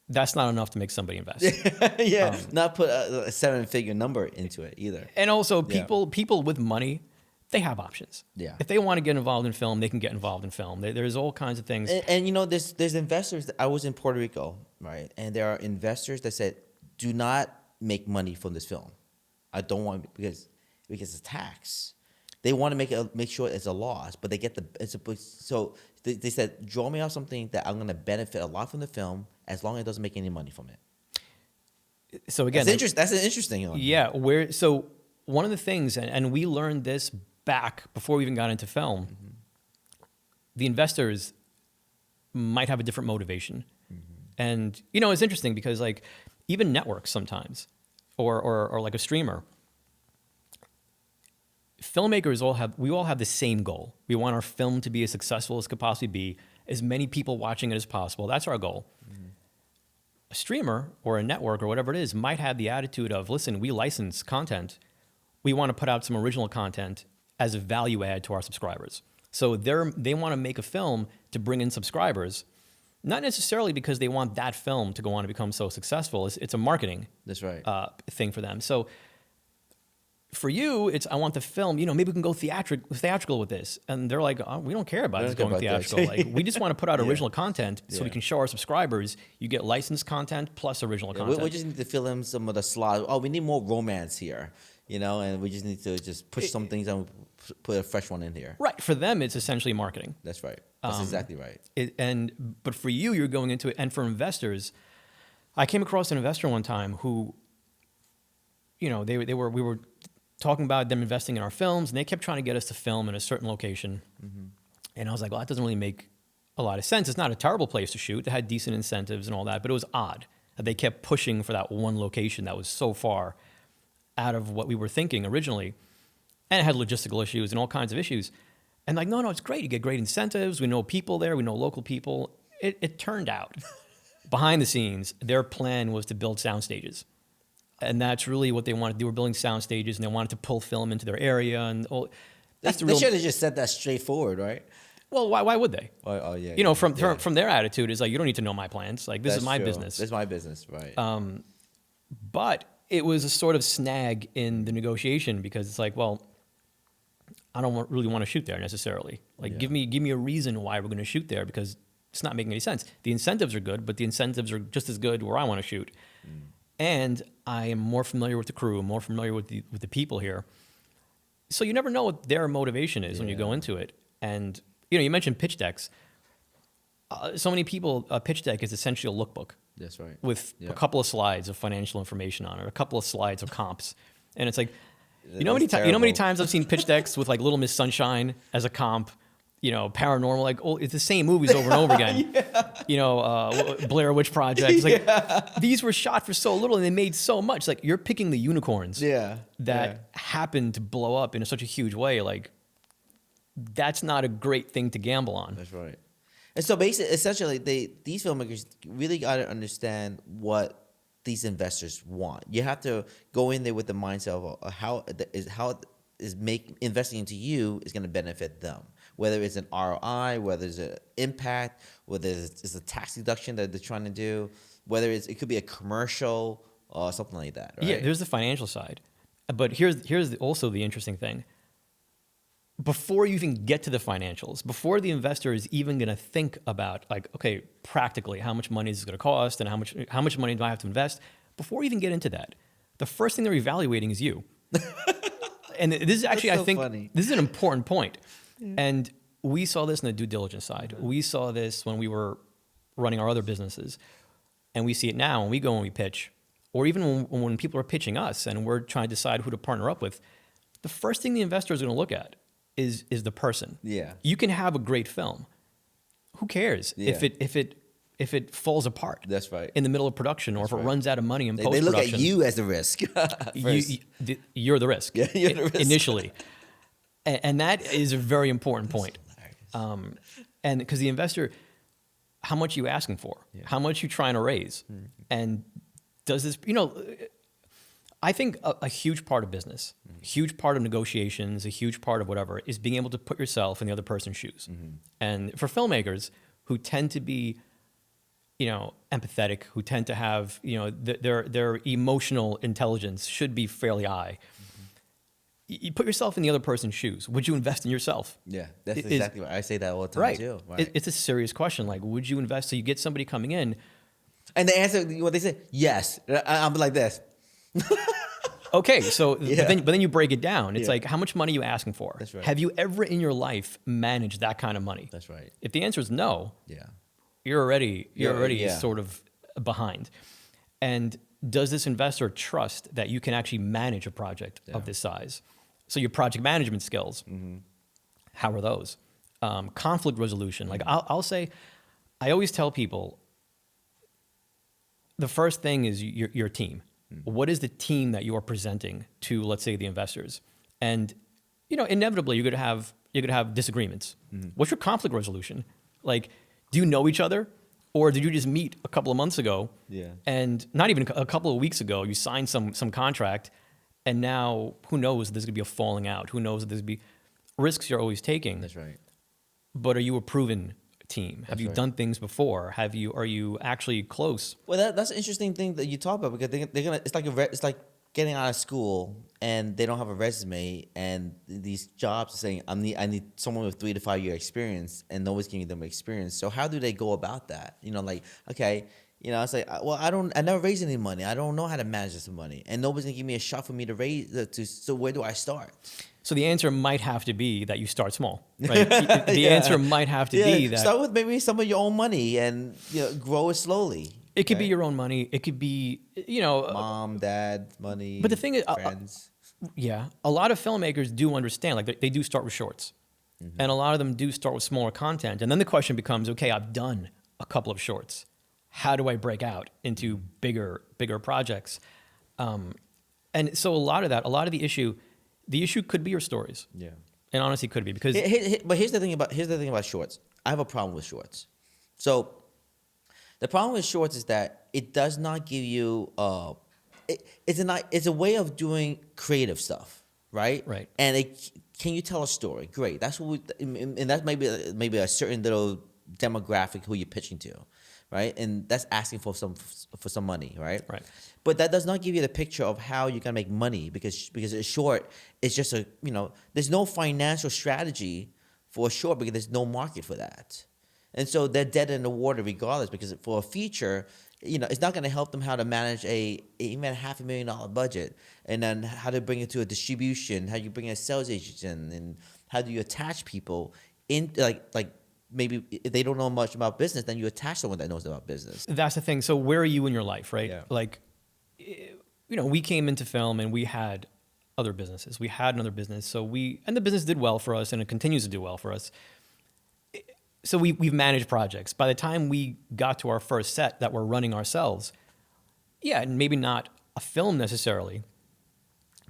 That's not enough to make somebody invest. Not put a seven-figure number into it either. And also, people with money, they have options. Yeah. If they want to get involved in film, they can get involved in film. There's all kinds of things. And you know, there's investors. I was in Puerto Rico, right? And there are investors that said, do not make money from this film. I don't want, because it's tax. They want to make sure it's a loss, but they get so they said, draw me out something that I'm going to benefit a lot from the film, as long as it doesn't make any money from it. So again, that's an interesting one. Yeah, so one of the things, and we learned this back before we even got into film, the investors might have a different motivation. And you know, it's interesting because like even networks sometimes, or like a streamer, filmmakers we all have the same goal. We want our film to be as successful as it could possibly be, as many people watching it as possible. That's our goal. A streamer or a network or whatever it is might have the attitude of, listen, we license content. We want to put out some original content as a value add to our subscribers. So they want to make a film to bring in subscribers, not necessarily because they want that film to go on to become so successful. It's a marketing That's right. Thing for them. So for you, it's, I want the film, you know, maybe we can go theatrical with this. And they're like, oh, we don't care about this going theatrical. Like, we just want to put out original content so we can show our subscribers. You get licensed content plus original content. We just need to fill in some of the slots. Oh, we need more romance here, you know, and we just need to just push some things and put a fresh one in here. Right. For them, it's essentially marketing. That's right. That's exactly right. But for you, you're going into it. And for investors, I came across an investor one time who, you know, we were talking about them investing in our films, and they kept trying to get us to film in a certain location. And I was like, well, that doesn't really make a lot of sense. It's not a terrible place to shoot. They had decent incentives and all that, but it was odd that they kept pushing for that one location that was so far out of what we were thinking originally. And it had logistical issues and all kinds of issues. And like, no, it's great. You get great incentives. We know people there. We know local people. It turned out, behind the scenes, their plan was to build sound stages. And that's really what they wanted. They were building sound stages, and they wanted to pull film into their area. And that's the They real. should have just said that straightforward, right? Well, why would they? Oh yeah. You know, yeah. from their attitude is like, you don't need to know my plans. Like, this is That's my true. business. This is my business, right? But it was a sort of snag in the negotiation because it's like, well, I don't really want to shoot there necessarily. Like, Yeah. give me a reason why we're going to shoot there, because it's not making any sense. The incentives are good, but the incentives are just as good where I want to shoot. And I am more familiar with the crew, more familiar with the people here. So you never know what their motivation is when you go into it. And, you know, you mentioned pitch decks. So many people, a pitch deck is essentially a lookbook. That's right. With a couple of slides of financial information on it, a couple of slides of comps. And it's like, you know how many times I've seen pitch decks with like Little Miss Sunshine as a comp, you know, paranormal, like, oh, it's the same movies over and over again. You know, Blair Witch Project. It's like, these were shot for so little and they made so much. Like, you're picking the unicorns that happened to blow up in such a huge way. Like, that's not a great thing to gamble on. That's right. And so basically, essentially, these filmmakers really got to understand what these investors want. You have to go in there with the mindset of how investing into you is going to benefit them. Whether it's an ROI, whether it's an impact, whether it's a tax deduction that they're trying to do, whether it could be a commercial or something like that. Right? Yeah, there's the financial side, but here's also the interesting thing. Before you even get to the financials, before the investor is even going to think about, like, okay, practically how much money is this going to cost and how much money do I have to invest, before you even get into that, the first thing they're evaluating is you. And this is actually, I think, funny. This is an important point. And we saw this in the due diligence side. We saw this when we were running our other businesses, and we see it now when we go and we pitch, or even when people are pitching us and we're trying to decide who to partner up with. The first thing the investor is going to look at is the person. Yeah. You can have a great film. Who cares if it falls apart? That's right. In the middle of production, or if it runs out of money in post-production. They look at you as the risk. You're the risk. Yeah, you're the risk. Initially. And that is a very important point. And because the investor, how much are you asking for? Yeah. How much are you trying to raise? Mm-hmm. And does this, you know, I think a huge part of business, a huge part of negotiations, a huge part of whatever, is being able to put yourself in the other person's shoes. Mm-hmm. And for filmmakers who tend to be, you know, empathetic, who tend to have, you know, their emotional intelligence should be fairly high. You put yourself in the other person's shoes. Would you invest in yourself? Yeah, that's exactly right. I say that all the time right. too. Right. It's a serious question. Like, would you invest? So you get somebody coming in. And the answer, what they say, yes. I'm like this. Okay, so but then you break it down. It's like, how much money are you asking for? That's right. Have you ever in your life managed that kind of money? That's right. If the answer is no, you're already sort of behind. And does this investor trust that you can actually manage a project of this size? So your project management skills, how are those? Conflict resolution. Like I'll say, I always tell people, the first thing is your team. What is the team that you are presenting to, let's say, the investors? And, you know, inevitably you're gonna have disagreements. What's your conflict resolution? Like, do you know each other? Or did you just meet a couple of months ago? And not even a couple of weeks ago, you signed some contract, and now who knows if there's gonna be a falling out? Who knows if there's gonna be risks you're always taking? That's right. But are you a proven team? Have you done things before? Are you actually close? Well, that's an interesting thing that you talk about, because they're gonna. It's like getting out of school and they don't have a resume, and these jobs are saying I need someone with 3 to 5 year experience, and nobody's giving them experience. So how do they go about that? You know, like, okay, you know, it's like, well, I never raised any money. I don't know how to manage this money, and nobody's gonna give me a shot for me to raise. So where do I start? So the answer might have to be that you start small, right? The answer might have to be that start with maybe some of your own money and, you know, grow it slowly. It could be your own money. It could be, you know, mom, dad, money. But the thing is, friends. A lot of filmmakers do understand. Like they do start with shorts, and a lot of them do start with smaller content. And then the question becomes, okay, I've done a couple of shorts. How do I break out into bigger projects? And so a lot of the issue could be your stories. Yeah. And honestly could be, because but here's the thing about shorts. I have a problem with shorts. So the problem with shorts is that it does not give you it's a way of doing creative stuff, right? Right. And can you tell a story? Great. That's what and that's maybe a certain little demographic who you're pitching to, right? And that's asking for some money, right? Right. But that does not give you the picture of how you're gonna make money because it's short. It's just there's no financial strategy for a short because there's no market for that. And so they're dead in the water regardless because for a feature, it's not going to help them how to manage even $500,000 budget and then how to bring it to a distribution, how you bring a sales agent in, and how do you attach people in like maybe if they don't know much about business, then you attach someone that knows about business. That's the thing. So where are you in your life, right? Yeah. Like, we came into film and we had other businesses. We had another business. And the business did well for us and it continues to do well for us. So we've managed projects. By the time we got to our first set that we're running ourselves, yeah, and maybe not a film necessarily,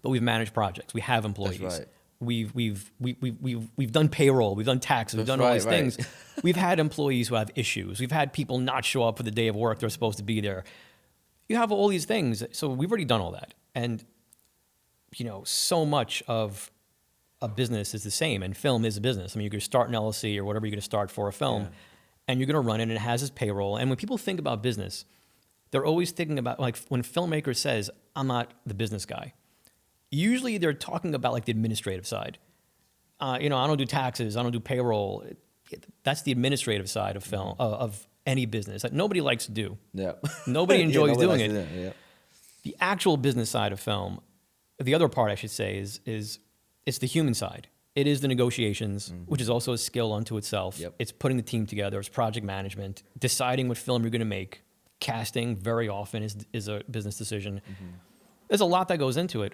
but we've managed projects. We have employees. That's right. We've done payroll. We've done taxes. We've done all these things. We've had employees who have issues. We've had people not show up for the day of work they're supposed to be there. You have all these things. So we've already done all that. And, so much of a business is the same, and film is a business. I mean, you're going to start an LLC or whatever you're going to start for a film, and you're going to run it, and it has its payroll. And when people think about business, they're always thinking about, like, when Filmmaker says, I'm not the business guy, usually they're talking about, like, the administrative side. I don't do taxes, I don't do payroll. That's the administrative side of film, of any business that nobody likes to do. Yeah. Nobody enjoys doing it. Yeah. The actual business side of film, the other part I should say is it's the human side. It is the negotiations, which is also a skill unto itself. Yep. It's putting the team together. It's project management, deciding what film you're going to make. Casting very often is a business decision. There's a lot that goes into it.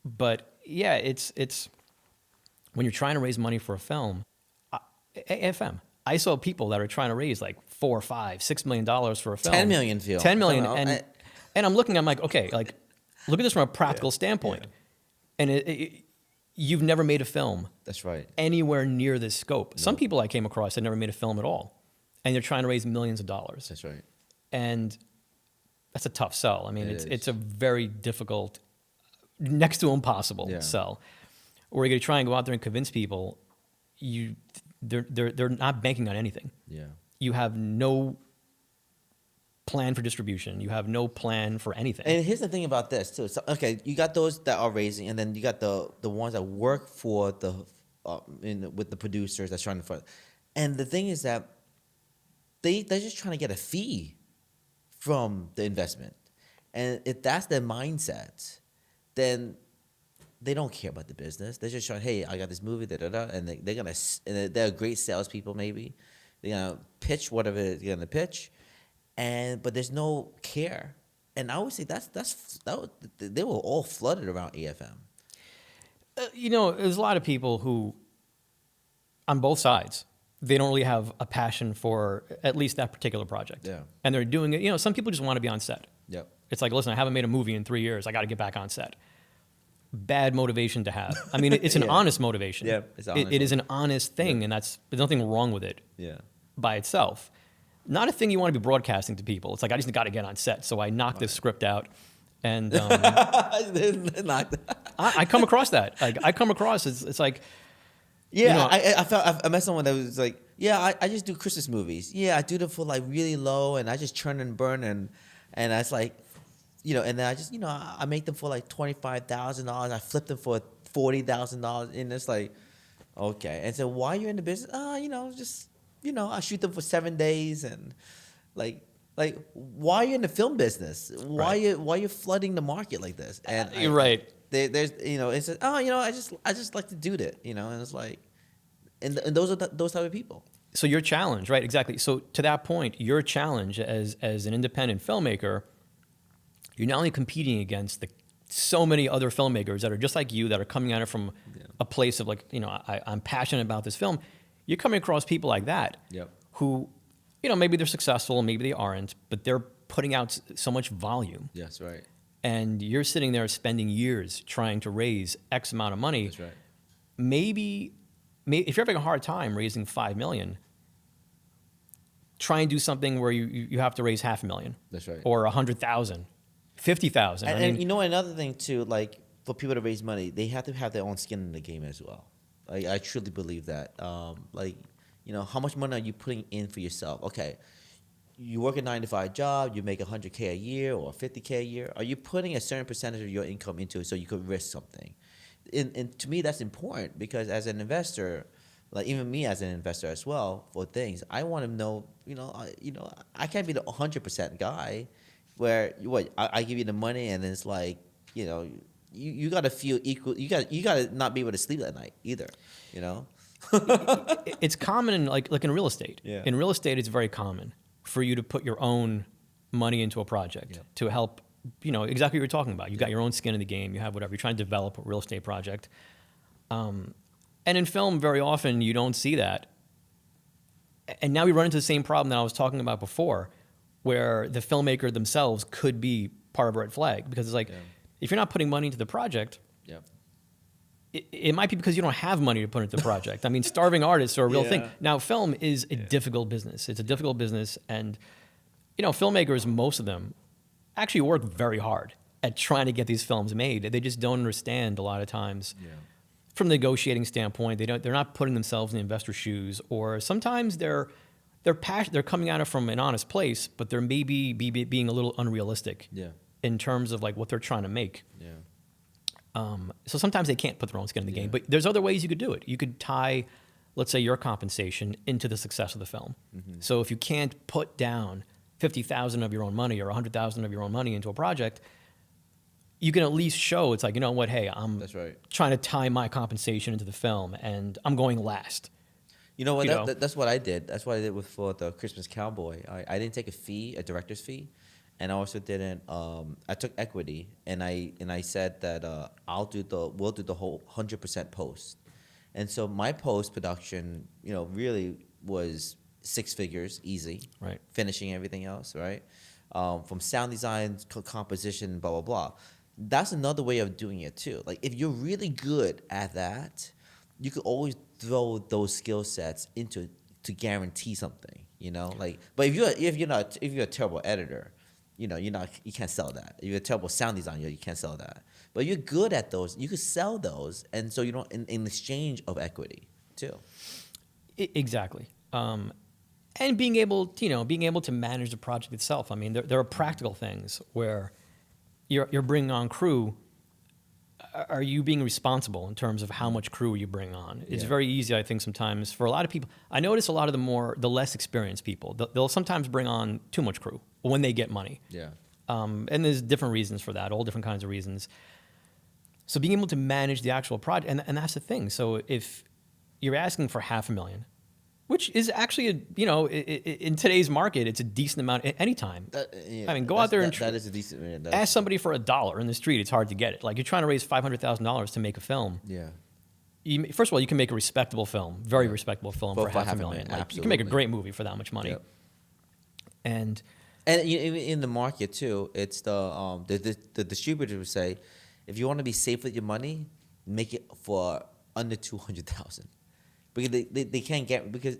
But yeah, it's when you're trying to raise money for a film, AFM. I saw people that are trying to raise like $4, $5, $6 million for a film. 10 million film. 10 million. And I'm looking, I'm like, okay, like look at this from a practical standpoint. And you've never made a film. That's right. Anywhere near this scope. No. Some people I came across had never made a film at all. And they're trying to raise millions of dollars. That's right. And that's a tough sell. I mean, it's a very difficult, next to impossible sell. Where you're going to try and go out there and convince people they're not banking on anything. Yeah. You have no plan for distribution. You have no plan for anything. And here's the thing about this too. So, okay, you got those that are raising, and then you got the ones that work for with the producers that's trying to fund. And the thing is that they're just trying to get a fee from the investment, and if that's their mindset, then they don't care about the business. They're just trying, hey, I got this movie, and they're great salespeople. Maybe they're gonna pitch whatever they're gonna pitch. But there's no care, and I would say they were all flooded around AFM. There's a lot of people who, on both sides, they don't really have a passion for at least that particular project. Yeah, and they're doing it. Some people just want to be on set. Yep. It's like, listen, I haven't made a movie in 3 years. I got to get back on set. Bad motivation to have. I mean, it's an honest motivation. Yeah, it is an honest thing, and there's nothing wrong with it. Yeah, by itself. Not a thing you want to be broadcasting to people. It's like, I just got to get on set, so I knock this script out. And I come across that. Like, I come across, it's like... Yeah, I met someone that was like, yeah, I just do Christmas movies. Yeah, I do them for like really low, and I just churn and burn, and it's like, and then I just, I make them for like $25,000. I flip them for $40,000, and it's like, okay. And so why are you in the business? Just... I shoot them for 7 days, and like why are you in the film business? Why you flooding the market like this? And you're right. There's it's I just like to do that, and it's like, and those are those type of people. So your challenge, right? Exactly. So to that point, your challenge as an independent filmmaker, you're not only competing against so many other filmmakers that are just like you, that are coming at it from a place of like, I'm passionate about this film. You're coming across people like that who, maybe they're successful, maybe they aren't, but they're putting out so much volume. Yes, right. And you're sitting there spending years trying to raise X amount of money. That's right. Maybe if you're having a hard time raising $5 million, try and do something where you have to raise $500,000. That's right. Or $100,000. 50,000. And you know, another thing too, like for people to raise money, they have to have their own skin in the game as well. Like I truly believe that. Like, you know, how much money are you putting in for yourself? Okay, you work a 9 to 5 job, you make $100K a year or $50K a year. Are you putting a certain percentage of your income into it so you could risk something? And to me, that's important because as an investor, like even me as an investor as well for things, I want to know, I can't be the 100% guy where I give you the money and it's like, you got to feel equal. You got to not be able to sleep at night either, It's common in like in real estate. Yeah. In real estate, it's very common for you to put your own money into a project to help, exactly what you're talking about. You got your own skin in the game. You have whatever. You're trying to develop a real estate project. And in film, very often, you don't see that. And now we run into the same problem that I was talking about before, where the filmmaker themselves could be part of a red flag. Because it's like, if you're not putting money into the project, it might be because you don't have money to put into the project. I mean, starving artists are a real thing. Now, film is a difficult business. It's a difficult business. And, filmmakers, most of them, actually work very hard at trying to get these films made. They just don't understand a lot of times. From the negotiating standpoint, they're not putting themselves in the investor's shoes, or sometimes they're coming at it from an honest place, but they're maybe being a little unrealistic in terms of like what they're trying to make. So sometimes they can't put their own skin in the game, but there's other ways you could do it. You could tie, let's say, your compensation into the success of the film. So if you can't put down 50,000 of your own money or 100,000 of your own money into a project, you can at least show it's like, you know what, hey, I'm trying to tie my compensation into the film and I'm going last. You know what? That's what I did. That's what I did for the Christmas Cowboy. I didn't take a director's fee, and I also didn't. I took equity, and I said that we'll do the whole 100% post, and so my post production, really was 6 figures easy. Right. Finishing everything else, right? From sound design, composition, blah blah blah. That's another way of doing it too. Like if you're really good at that, you could always throw those skill sets into to guarantee something, Like, but if you're a terrible editor, you can't sell that. If you're a terrible sound designer, you can't sell that. But you're good at those, you could sell those, and so in exchange of equity too. Exactly. And being able to manage the project itself. I mean, there are practical things where you're bringing on crew. Are you being responsible in terms of how much crew you bring on? It's very easy, I think, sometimes for a lot of people. I notice a lot of the less experienced people, they'll sometimes bring on too much crew when they get money. And there's different reasons for that, all different kinds of reasons. So being able to manage the actual project, and that's the thing. So if you're asking for $500,000, which is actually, in today's market, it's a decent amount at any time. I mean, go out there and that is a decent. Ask somebody for $1 in the street. It's hard to get it. Like you're trying to raise $500,000 to make a film. First of all, you can make a respectable film, very respectable film for $500,000. Like, you can make a great movie for that much money. And in the market too, it's the distributor would say, if you want to be safe with your money, make it for under $200,000. Because they can't get because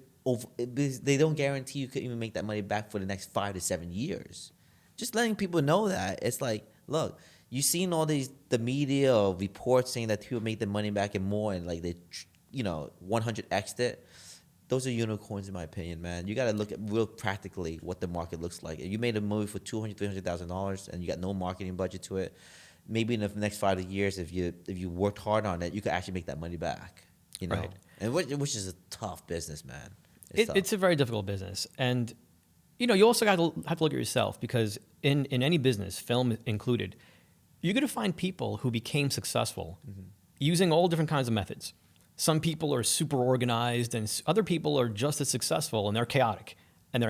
they don't guarantee you could even make that money back for the next 5 to 7 years. Just letting people know that it's like, look, you've seen all the media or reports saying that people make their money back and more, and like they 100x'd it. Those are unicorns in my opinion, man. You got to look at real practically what the market looks like. If you made a movie for $200,000-$300,000 and you got no marketing budget to it, maybe in the next 5 years, if you worked hard on it, you could actually make that money back. Right. And which is a tough business, man. It's a very difficult business. And, you also have to look at yourself because in any business, film included, you're going to find people who became successful using all different kinds of methods. Some people are super organized and other people are just as successful and they're chaotic. And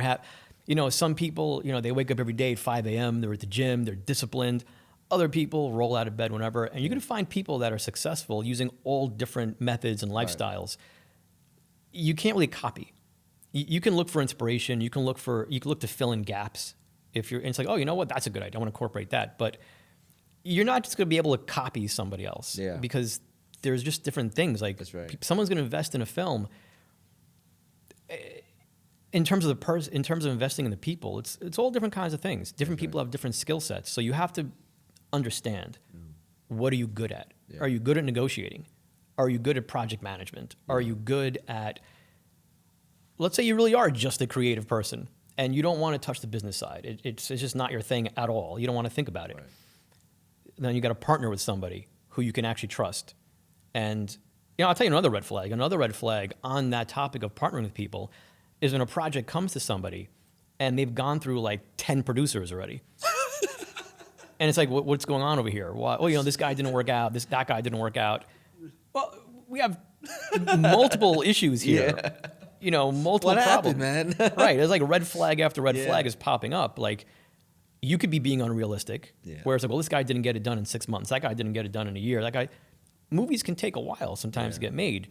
some people, they wake up every day at 5 a.m., they're at the gym, they're disciplined. Other people roll out of bed whenever, and you're going to find people that are successful using all different methods and lifestyles. You can't really copy. You can look for inspiration. You can look to fill in gaps. And it's like, oh, you know what? That's a good idea. I want to incorporate that. But you're not just going to be able to copy somebody else because there's just different things. Like someone's going to invest in a film. In terms of investing in the people, it's all different kinds of things. Different people have different skill sets. So you have to understand what are you good at? Yeah. Are you good at negotiating? Are you good at project management? Are you good at, let's say you really are just a creative person and you don't want to touch the business side. It's just not your thing at all. You don't want to think about it. Right. Then you got to partner with somebody who you can actually trust. And I'll tell you another red flag. Another red flag on that topic of partnering with people is when a project comes to somebody and they've gone through like 10 producers already. And it's like, what's going on over here? Well, this guy didn't work out. That guy didn't work out. Well, we have multiple issues here. Yeah. Multiple what problems. happened, man? Right. It's like red flag after red Yeah. flag is popping up. Like, you could be being unrealistic. Yeah. Where it's like, well, this guy didn't get it done in 6 months. That guy didn't get it done in a year. That guy, movies can take a while sometimes to get made.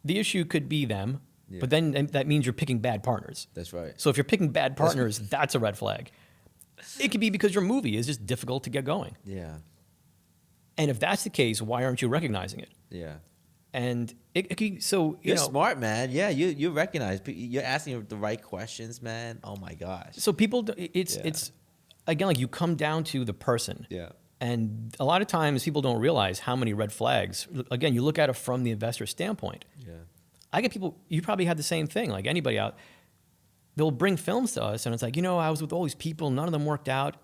The issue could be them, but then that means you're picking bad partners. That's right. So if you're picking bad partners, that's a red flag. It could be because your movie is just difficult to get going. Yeah. And if that's the case, why aren't you recognizing it? Yeah. And you're You're smart, man. Yeah, you recognize. You're asking the right questions, man. Oh my gosh. So people, it's again, like you come down to the person. Yeah. And a lot of times people don't realize how many red flags. Again, you look at it from the investor standpoint. Yeah. I get people, you probably had the same thing, like anybody out. They'll bring films to us and it's like, I was with all these people, none of them worked out.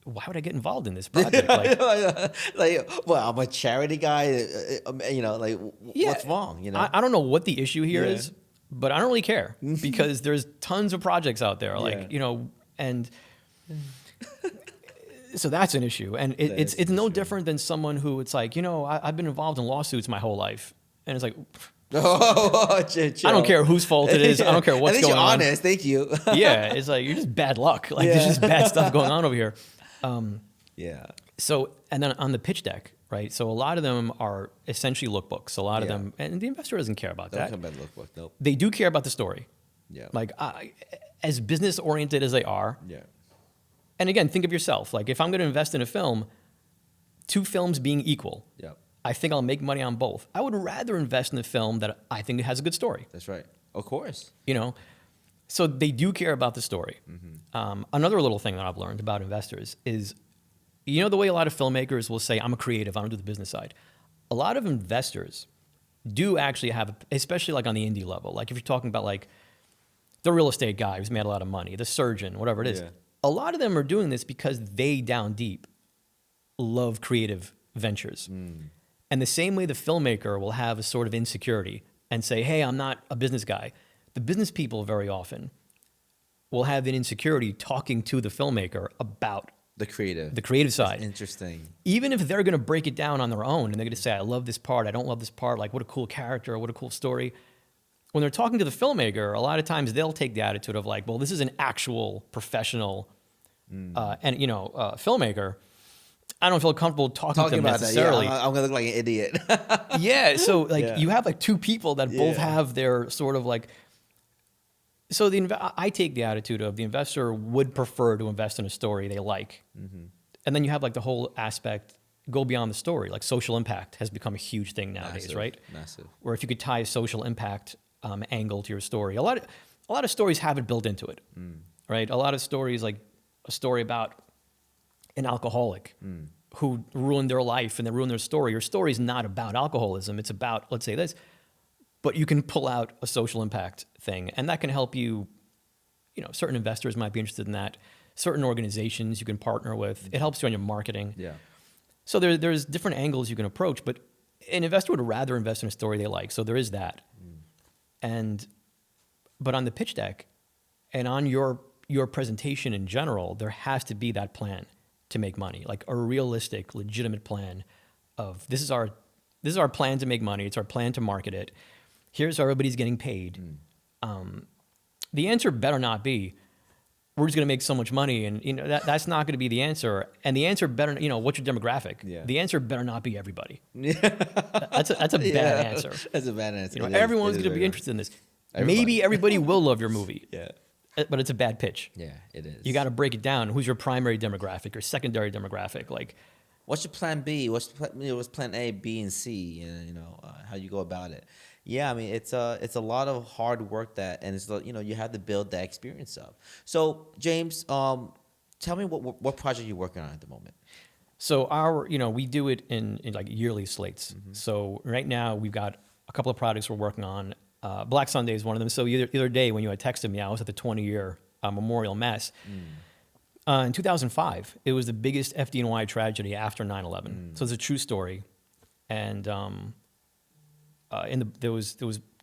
Why would I get involved in this project? Well, I'm a charity guy. What's wrong? I don't know what the issue here is, but I don't really care because there's tons of projects out there, and so that's an issue. And it's no different than someone who it's like, I've been involved in lawsuits my whole life. And it's like, I don't care whose fault it is. I don't care what's going on. Honest, thank you. Yeah, it's like, you're just bad luck. Like, there's just bad stuff going on over here. So, and then on the pitch deck, right? So a lot of them are essentially lookbooks. A lot of them, and the investor doesn't care about that. Don't come about lookbook, nope. They do care about the story. Yeah. Like, as business oriented as they are. Yeah. And again, think of yourself. Like, if I'm going to invest in a film, 2 films being equal. Yep. I think I'll make money on both. I would rather invest in a film that I think has a good story. That's right. Of course. So they do care about the story. Another little thing that I've learned about investors is, the way a lot of filmmakers will say, I'm a creative, I don't do the business side. A lot of investors do actually have, especially like on the indie level, like if you're talking about like the real estate guy who's made a lot of money, the surgeon, whatever it is. Yeah. A lot of them are doing this because they down deep love creative ventures. And the same way the filmmaker will have a sort of insecurity and say, hey, I'm not a business guy. The business people very often will have an insecurity talking to the filmmaker about the creative side. That's interesting. Even if they're going to break it down on their own and they're going to say, I love this part, I don't love this part, like what a cool character, what a cool story. When they're talking to the filmmaker, a lot of times they'll take the attitude of like, well, this is an actual professional filmmaker. I don't feel comfortable talking to them about necessarily. that. Yeah, I'm gonna look like an idiot. Yeah, so you have like 2 people that both have their sort of like. So I take the attitude of the investor would prefer to invest in a story they like, and then you have like the whole aspect go beyond the story. Like social impact has become a huge thing nowadays, right? Massive. Where if you could tie a social impact angle to your story, a lot of stories have it built into it, right? A lot of stories, like a story about an alcoholic who ruined their life and they ruined their story. Your story is not about alcoholism. It's about, let's say this, but you can pull out a social impact thing and that can help you, certain investors might be interested in that. Certain organizations you can partner with. It helps you on your marketing. Yeah. So there's different angles you can approach, but an investor would rather invest in a story they like. So there is that. But on the pitch deck and on your presentation in general, there has to be that plan to make money, like a realistic, legitimate plan of this is our plan to make money. It's our plan to market it. Here's how everybody's getting paid. The answer better not be, we're just going to make so much money. And that's not going to be the answer. And the answer better, what's your demographic? Yeah. The answer better not be everybody. That's a bad answer. That's a bad answer. Everyone's going to be interested in this. Maybe everybody will love your movie. Yeah. But it's a bad pitch. Yeah, it is. You got to break it down. Who's your primary demographic or secondary demographic? Like, what's your plan B? What's plan A, B, and C? How you go about it. Yeah, I mean it's a lot of hard work and it's you have to build that experience up. So James, Tell me what project you're working on at the moment. So we do it in like yearly slates. So right now we've got a couple of projects we're working on. Black Sunday is one of them. So the other day when you had texted me, I was at the 20-year memorial mass. In 2005, it was the biggest FDNY tragedy after 9/11. So it's a true story. And there was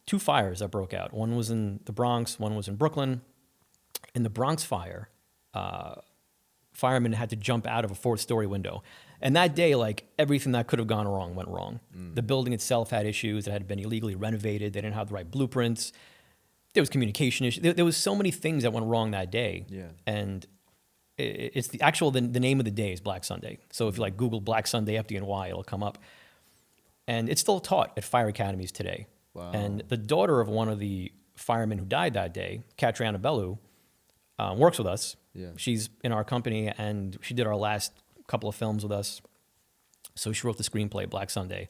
2 fires that broke out. One was in the Bronx, one was in Brooklyn. In the Bronx fire, firemen had to jump out of a 4th-story window. And that day, like, everything that could have gone wrong went wrong. The building itself had issues. It had been illegally renovated. They didn't have the right blueprints. There was communication issues. There was so many things that went wrong that day. Yeah. And it's the name of the day is Black Sunday. So if you like Google Black Sunday FDNY, it'll come up. And it's still taught at fire academies today. Wow. And the daughter of one of the firemen who died that day, Catriona Bellu, works with us. Yeah. She's in our company, and she did our last couple of films with us. So she wrote the screenplay, Black Sunday.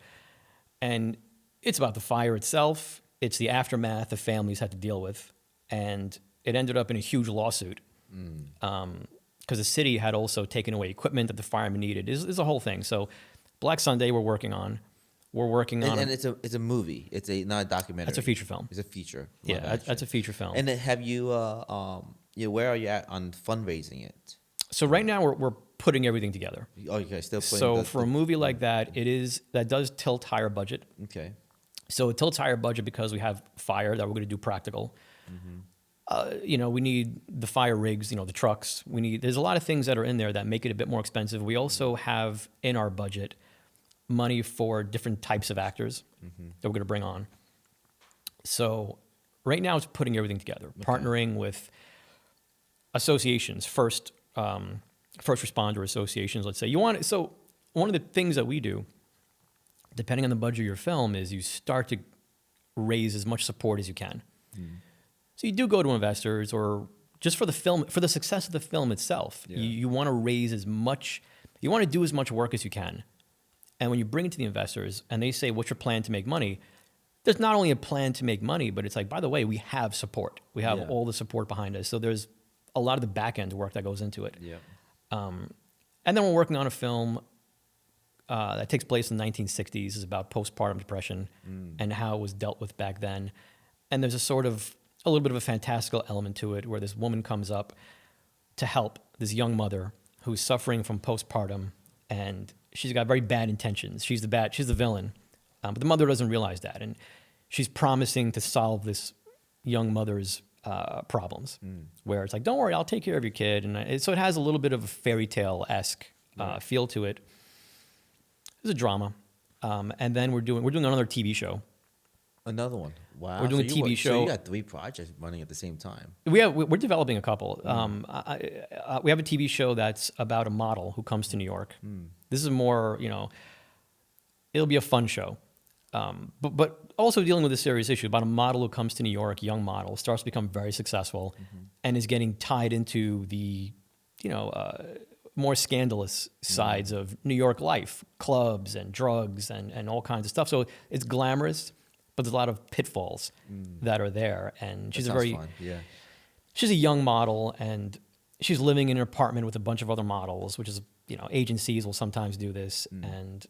And it's about the fire itself. It's the aftermath the families had to deal with. And it ended up in a huge lawsuit because the city had also taken away equipment that the firemen needed. It's a whole thing. So Black Sunday we're working on. We're working on... And it's a movie. It's not a documentary. That's a feature film. It's a feature. Yeah, that's a feature film. And then have you... where are you at on fundraising it? So right now we're putting everything together. Oh, okay, still putting... So for a movie like that, that does tilt higher budget. Okay. So it tilts higher budget because we have fire that we're going to do practical. We need the fire rigs, the trucks. There's a lot of things that are in there that make it a bit more expensive. We also have in our budget money for different types of actors that we're going to bring on. So right now it's putting everything together, partnering with associations, first responder associations, let's say. So one of the things that we do, depending on the budget of your film, is you start to raise as much support as you can. So you do go to investors, or just for the film, for the success of the film itself, you want to raise you want to do as much work as you can. And when you bring it to the investors and they say, what's your plan to make money? There's not only a plan to make money, but it's like, by the way, we have support. We have all the support behind us. So there's a lot of the back end work that goes into it. Yeah. And then we're working on a film that takes place in the 1960s. It's about postpartum depression and how it was dealt with back then. And there's a little bit of a fantastical element to it, where this woman comes up to help this young mother who's suffering from postpartum, and she's got very bad intentions. She's the villain, but the mother doesn't realize that, and she's promising to solve this young mother's problems. Where it's like, don't worry, I'll take care of your kid, and so it has a little bit of a fairy tale-esque feel to it. It's a drama, and then we're doing another TV show. Another one. Wow. We're doing a TV show. So you got 3 projects running at the same time. We're developing a couple. We have a TV show that's about a model who comes to New York. This is more, it'll be a fun show. But also dealing with a serious issue about a model who comes to New York, young model, starts to become very successful and is getting tied into the, more scandalous sides of New York life, clubs and drugs and all kinds of stuff. So it's glamorous, but there's a lot of pitfalls that are there. And she's fun. She's a young model, and she's living in an apartment with a bunch of other models, which is, agencies will sometimes do this. And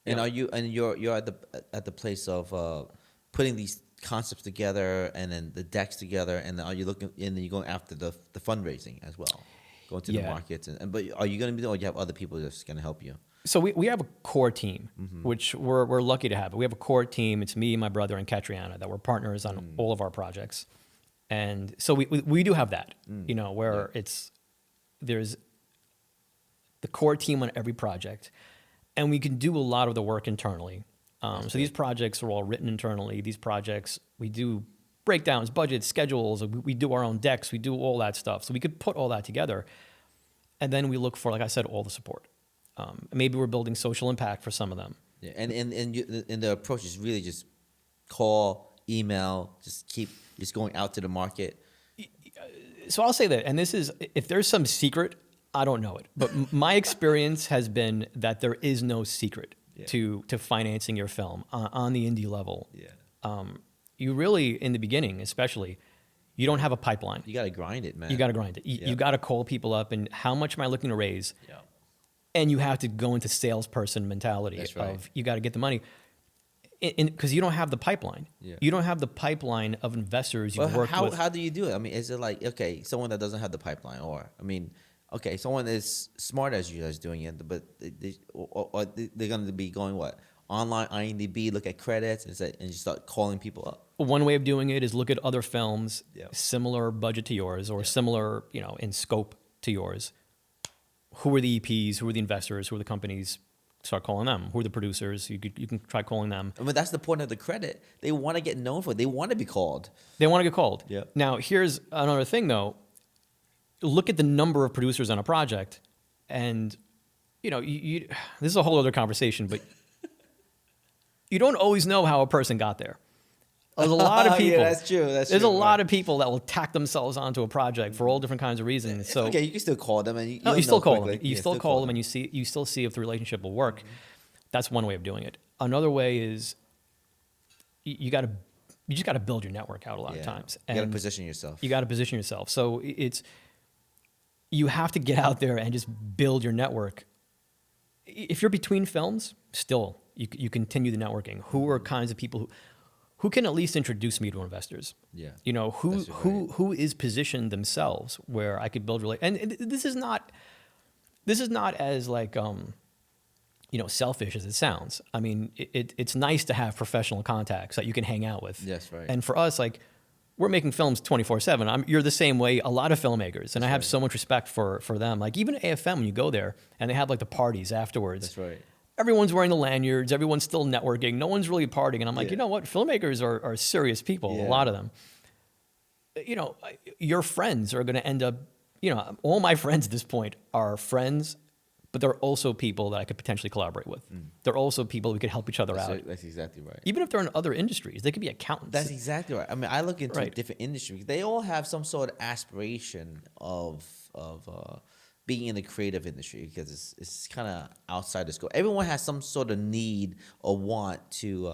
you're at the place of putting these concepts together and then the decks together, and then are you looking, and then you're going after the fundraising as well, going to the markets, but are you going to be, or you have other people that's going to help you? So we have a core team, which we're lucky to have. We have a core team. It's me, my brother, and Catriona that we're partners on all of our projects. And so we do have that, where there's the core team on every project, and we can do a lot of the work internally. So these projects are all written internally. These projects, we do breakdowns, budgets, schedules. We do our own decks. We do all that stuff. So we could put all that together, and then we look for, like I said, all the support. Maybe we're building social impact for some of them. Yeah, and the approach is really just call, email, just going out to the market. So I'll say that, and this is, if there's some secret, I don't know it. But my experience has been that there is no secret to financing your film on the indie level. Yeah. You really, in the beginning especially, You don't have a pipeline. You got to grind it, man. You got to grind it. You got to call people up and how much am I looking to raise? Yeah. And you have to go into salesperson mentality of you got to get the money. Because you don't have the pipeline. Yeah. You don't have the pipeline of investors you've worked with. How do you do it? I mean, is it like, okay, someone that doesn't have the pipeline, or, I mean, okay, someone is smart as you guys doing it, but they're going to be going what? Online IMDb, look at credits, and you start calling people up. One way of doing it is look at other films, Yeah. similar budget to yours, or similar, in scope to yours. Who are the EPs? Who are the investors? Who are the companies? Start calling them. Who are the producers? You can try calling them. I mean, that's the point of the credit. They want to get known for it. They want to be called. They want to get called. Yeah. Now, here's another thing, though. Look at the number of producers on a project, and this is a whole other conversation, but you don't always know how a person got there. There's a lot of people. Yeah, that's true. There's a lot of people that will tack themselves onto a project for all different kinds of reasons. So okay, you can still call them, and you still call them. You still call them, and you still see if the relationship will work. Mm-hmm. That's one way of doing it. Another way is you just got to build your network out a lot of times. You got to position yourself. You got to position yourself. So you have to get out there and just build your network. If you're between films, still you continue the networking. Who are kinds of people who can at least introduce me to investors? Yeah. Who is positioned themselves where I could build and this is not as like selfish as it sounds. I mean, it's nice to have professional contacts that you can hang out with. Yes, right. And for us, like, we're making films 24/7. You're the same way. A lot of filmmakers, and I have so much respect for them. Like even AFM, when you go there and they have like the parties afterwards. That's right. Everyone's wearing the lanyards. Everyone's still networking. No one's really partying. And I'm like, you know what? Filmmakers are serious people. Yeah. A lot of them. Your friends are going to end up. All my friends at this point are friends, but they're also people that I could potentially collaborate with. Mm. They're also people we could help each other out. That's exactly right. Even if they're in other industries, they could be accountants. That's exactly right. I mean, I look into different industries. They all have some sort of aspiration of being in the creative industry because it's kind of outside the scope. Everyone has some sort of need or want to.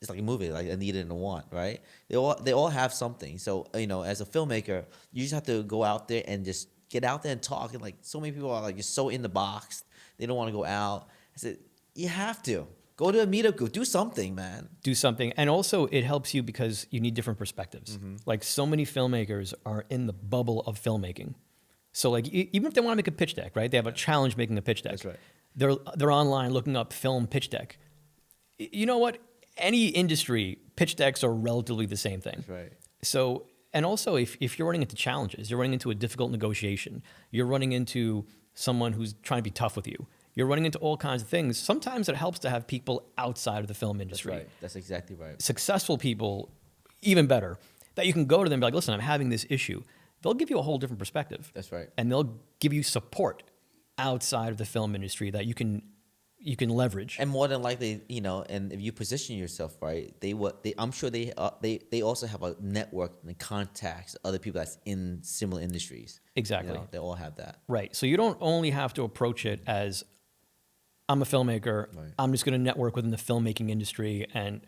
It's like a movie, like a need and a want, right? They all have something. So as a filmmaker, you just have to go out there and just get out there and talk. And like so many people are like just so in the box, they don't want to go out. I said you have to go to a meetup group, do something, man. Do something, and also it helps you because you need different perspectives. Mm-hmm. Like so many filmmakers are in the bubble of filmmaking. So like even if they want to make a pitch deck, right? They have a challenge making a pitch deck. That's right. They're online looking up film pitch deck. You know what? Any industry, pitch decks are relatively the same thing. That's right. So, and also if you're running into challenges, you're running into a difficult negotiation, you're running into someone who's trying to be tough with you, you're running into all kinds of things. Sometimes it helps to have people outside of the film industry. That's right. That's exactly right. Successful people, even better, that you can go to them and be like, listen, I'm having this issue. They'll give you a whole different perspective. That's right. And they'll give you support outside of the film industry that you can leverage. And more than likely, and if you position yourself right, I'm sure they also have a network and contacts, other people that's in similar industries. Exactly. They all have that. Right. So you don't only have to approach it as I'm a filmmaker. Right. I'm just going to network within the filmmaking industry, and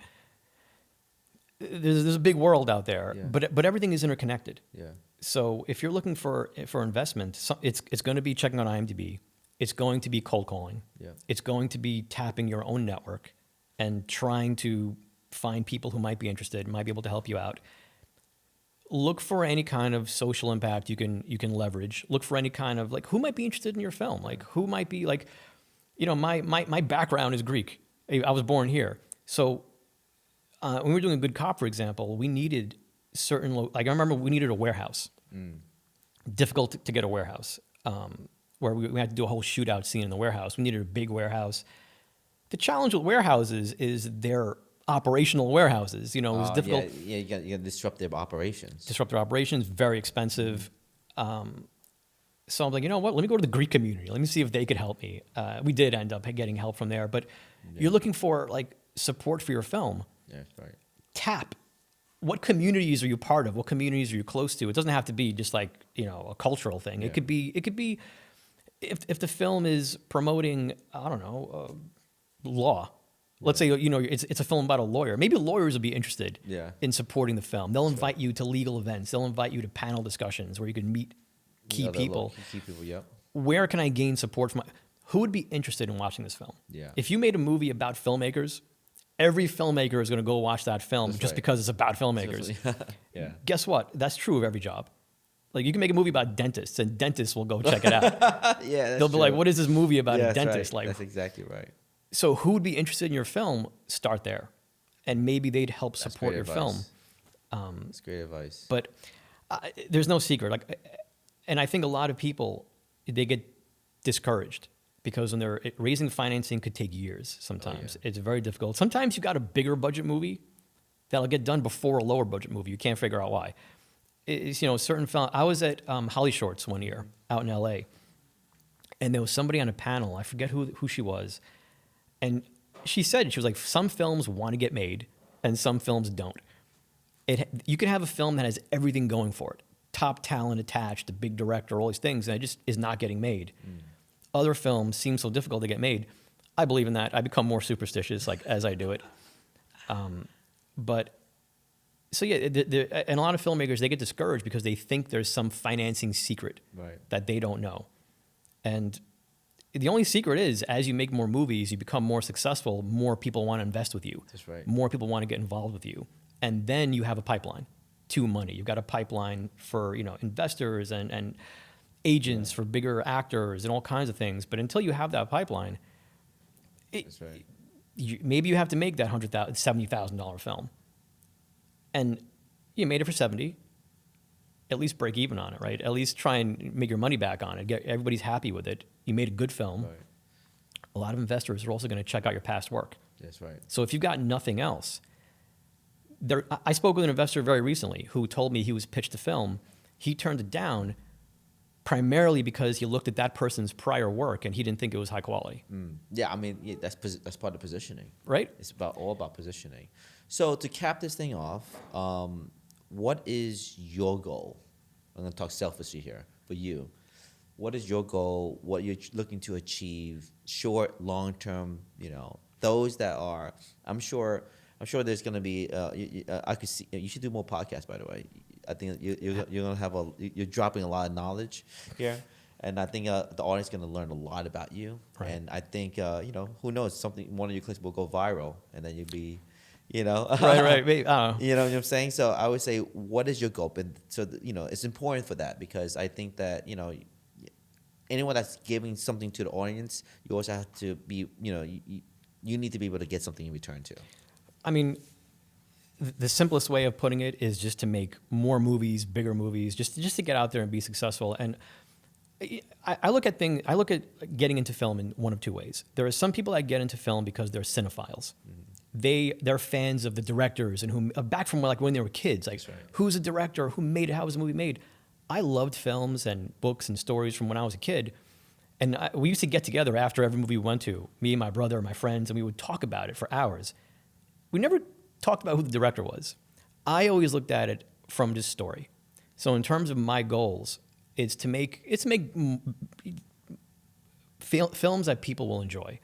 there's a big world out there. Yeah. But everything is interconnected. Yeah. So if you're looking for investment, it's going to be checking on IMDb. It's going to be cold calling. Yeah. It's going to be tapping your own network and trying to find people who might be interested, might be able to help you out. Look for any kind of social impact you can leverage. Look for any kind of like who might be interested in your film. Like who might be like, my background is Greek. I was born here. So when we were doing a Good Cop, for example, we needed I remember we needed a warehouse. Mm. Difficult to get a warehouse. Where we had to do a whole shootout scene in the warehouse. We needed a big warehouse. The challenge with warehouses is they're operational warehouses. It was difficult. Yeah, you got to disrupt their operations. Disrupt their operations, very expensive. So I'm like, you know what? Let me go to the Greek community. Let me see if they could help me. We did end up getting help from there. But you're looking for like support for your film. Yeah, right. Tap. What communities are you part of? What communities are you close to? It doesn't have to be just like, a cultural thing. Yeah. It could be if the film is promoting, I don't know, law, Let's say, you know, it's a film about a lawyer. Maybe lawyers will be interested in supporting the film. They'll invite you to legal events. They'll invite you to panel discussions where you can meet key people. Key people, yep. Where can I gain support from? Who would be interested in watching this film? Yeah. If you made a movie about filmmakers, every filmmaker is going to go watch that film because it's about filmmakers. Yeah. Guess what? That's true of every job. Like, you can make a movie about dentists, and dentists will go check it out. They'll be like, "What is this movie about a dentist?" Right. Like, that's exactly right. So, who would be interested in your film? Start there, and maybe they'd help support your film. That's great advice. But there's no secret. Like, and I think a lot of people, they get discouraged because when they're raising financing could take years. Sometimes it's very difficult. Sometimes you got a bigger budget movie that'll get done before a lower budget movie. You can't figure out why. It's, you know, certain film. I was at Holly Shorts one year out in LA, and there was somebody on a panel. I forget who she was, and she was like, some films want to get made, and some films don't. You can have a film that has everything going for it, top talent attached, a big director, all these things, and it just is not getting made. Other films seem so difficult to get made. I believe in that. I become more superstitious like as I do it. But so yeah, and a lot of filmmakers, they get discouraged because they think there's some financing secret that they don't know. And the only secret is, as you make more movies, you become more successful, more people want to invest with you. That's right. More people want to get involved with you. And then you have a pipeline to money. You've got a pipeline for, you know, investors and agents for bigger actors and all kinds of things. But until you have that pipeline, maybe you have to make that $70,000 film. And you made it for 70, at least break even on it, right? At least try and make your money back on it. Everybody's happy with it. You made a good film. Right. A lot of investors are also going to check out your past work. That's right. So if you've got nothing else, I spoke with an investor very recently who told me he was pitched a film. He turned it down primarily because he looked at that person's prior work and he didn't think it was high quality. Yeah, I mean, that's part of positioning. Right? It's all about positioning. So to cap this thing off, what is your goal? I'm going to talk selfishly here for you. What is your goal? What you're looking to achieve? Short, long term. You know, those that are. I'm sure there's going to be. I could see. You should do more podcasts, by the way. I think you're going to have you're dropping a lot of knowledge here, and I think the audience is going to learn a lot about you. Right. And I think you know, who knows, one of your clips will go viral, and then you'll be. You know, right. Maybe, I don't know. You know what I'm saying? So I would say, what is your goal? And so, you know, it's important for that because I think that, you know, anyone that's giving something to the audience, you also have to be, you know, you need to be able to get something in return too. I mean, the simplest way of putting it is just to make more movies, bigger movies, just to get out there and be successful. And I look at getting into film in one of two ways. There are some people that get into film because they're cinephiles. They're fans of the directors and who back from like when they were kids, like who's a director, who made it, how was the movie made. I loved films and books and stories from when I was a kid, and we used to get together after every movie we went to, me and my brother, my friends, and we would talk about it for hours. We never talked about who the director was. I always looked at it from just story. So in terms of my goals, it's to make films that people will enjoy,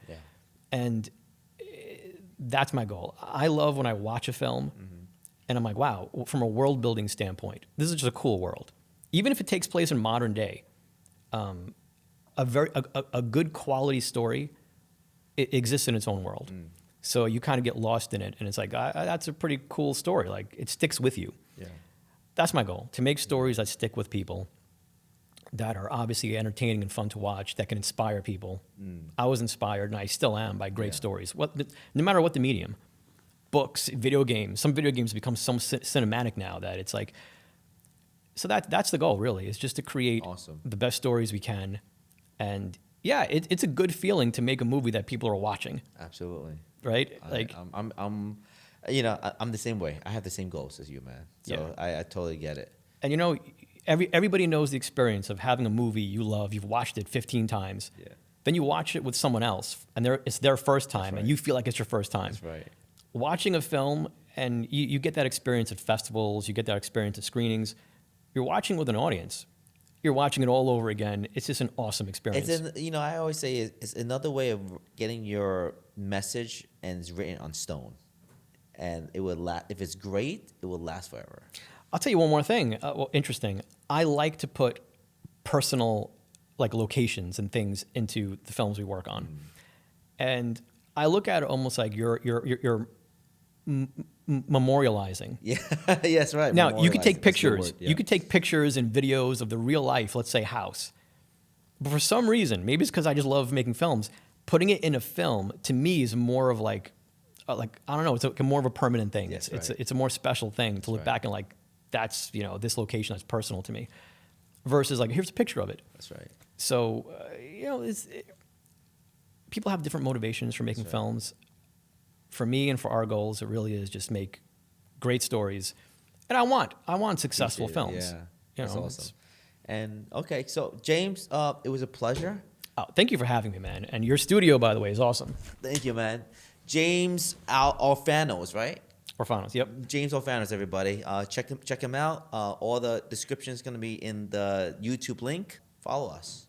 and that's my goal. I love when I watch a film and I'm like, wow, from a world building standpoint, this is just a cool world. Even if it takes place in modern day, a good quality story, it exists in its own world. So you kind of get lost in it and it's like, that's a pretty cool story. Like it sticks with you. Yeah. That's my goal, to make stories that stick with people, that are obviously entertaining and fun to watch, that can inspire people. I was inspired, and I still am, by great stories. No matter what the medium, books, video games. Some video games become so cinematic now that it's like. So that's the goal, really, is just to create the best stories we can, and yeah, it's a good feeling to make a movie that people are watching. Absolutely. Right? I'm you know, I'm the same way. I have the same goals as you, man. So I totally get it. And you know. Everybody knows the experience of having a movie you love, you've watched it 15 times. Yeah. Then you watch it with someone else, and it's their first time, and you feel like it's your first time. That's right. Watching a film, and you get that experience at festivals, you get that experience at screenings. You're watching with an audience. You're watching it all over again. It's just an awesome experience. You know, I always say it's another way of getting your message and it's written on stone, and it would if it's great, it will last forever. I'll tell you one more thing. Well, interesting. I like to put personal, like, locations and things into the films we work on, and I look at it almost like you're memorializing. Yeah, yes, right. Now you could take Memorializing, that's a good pictures. word, yeah. You could take pictures and videos of the real life, let's say, house. But for some reason, maybe it's because I just love making films. Putting it in a film to me is more of like I don't know. It's more of a permanent thing. Yes, It's a more special thing to look back and like, that's, you know, this location that's personal to me, versus like, here's a picture of it. That's right. So you know, people have different motivations for making films. For me and for our goals, it really is just make great stories, and I want successful films. Yeah, You that's know, awesome. And okay, so James, it was a pleasure. Oh, thank you for having me, man. And your studio, by the way, is awesome. Thank you, man. James Orfanos, right? Orfanos, yep. James Orfanos, everybody. Check him out. All the description is going to be in the YouTube link. Follow us.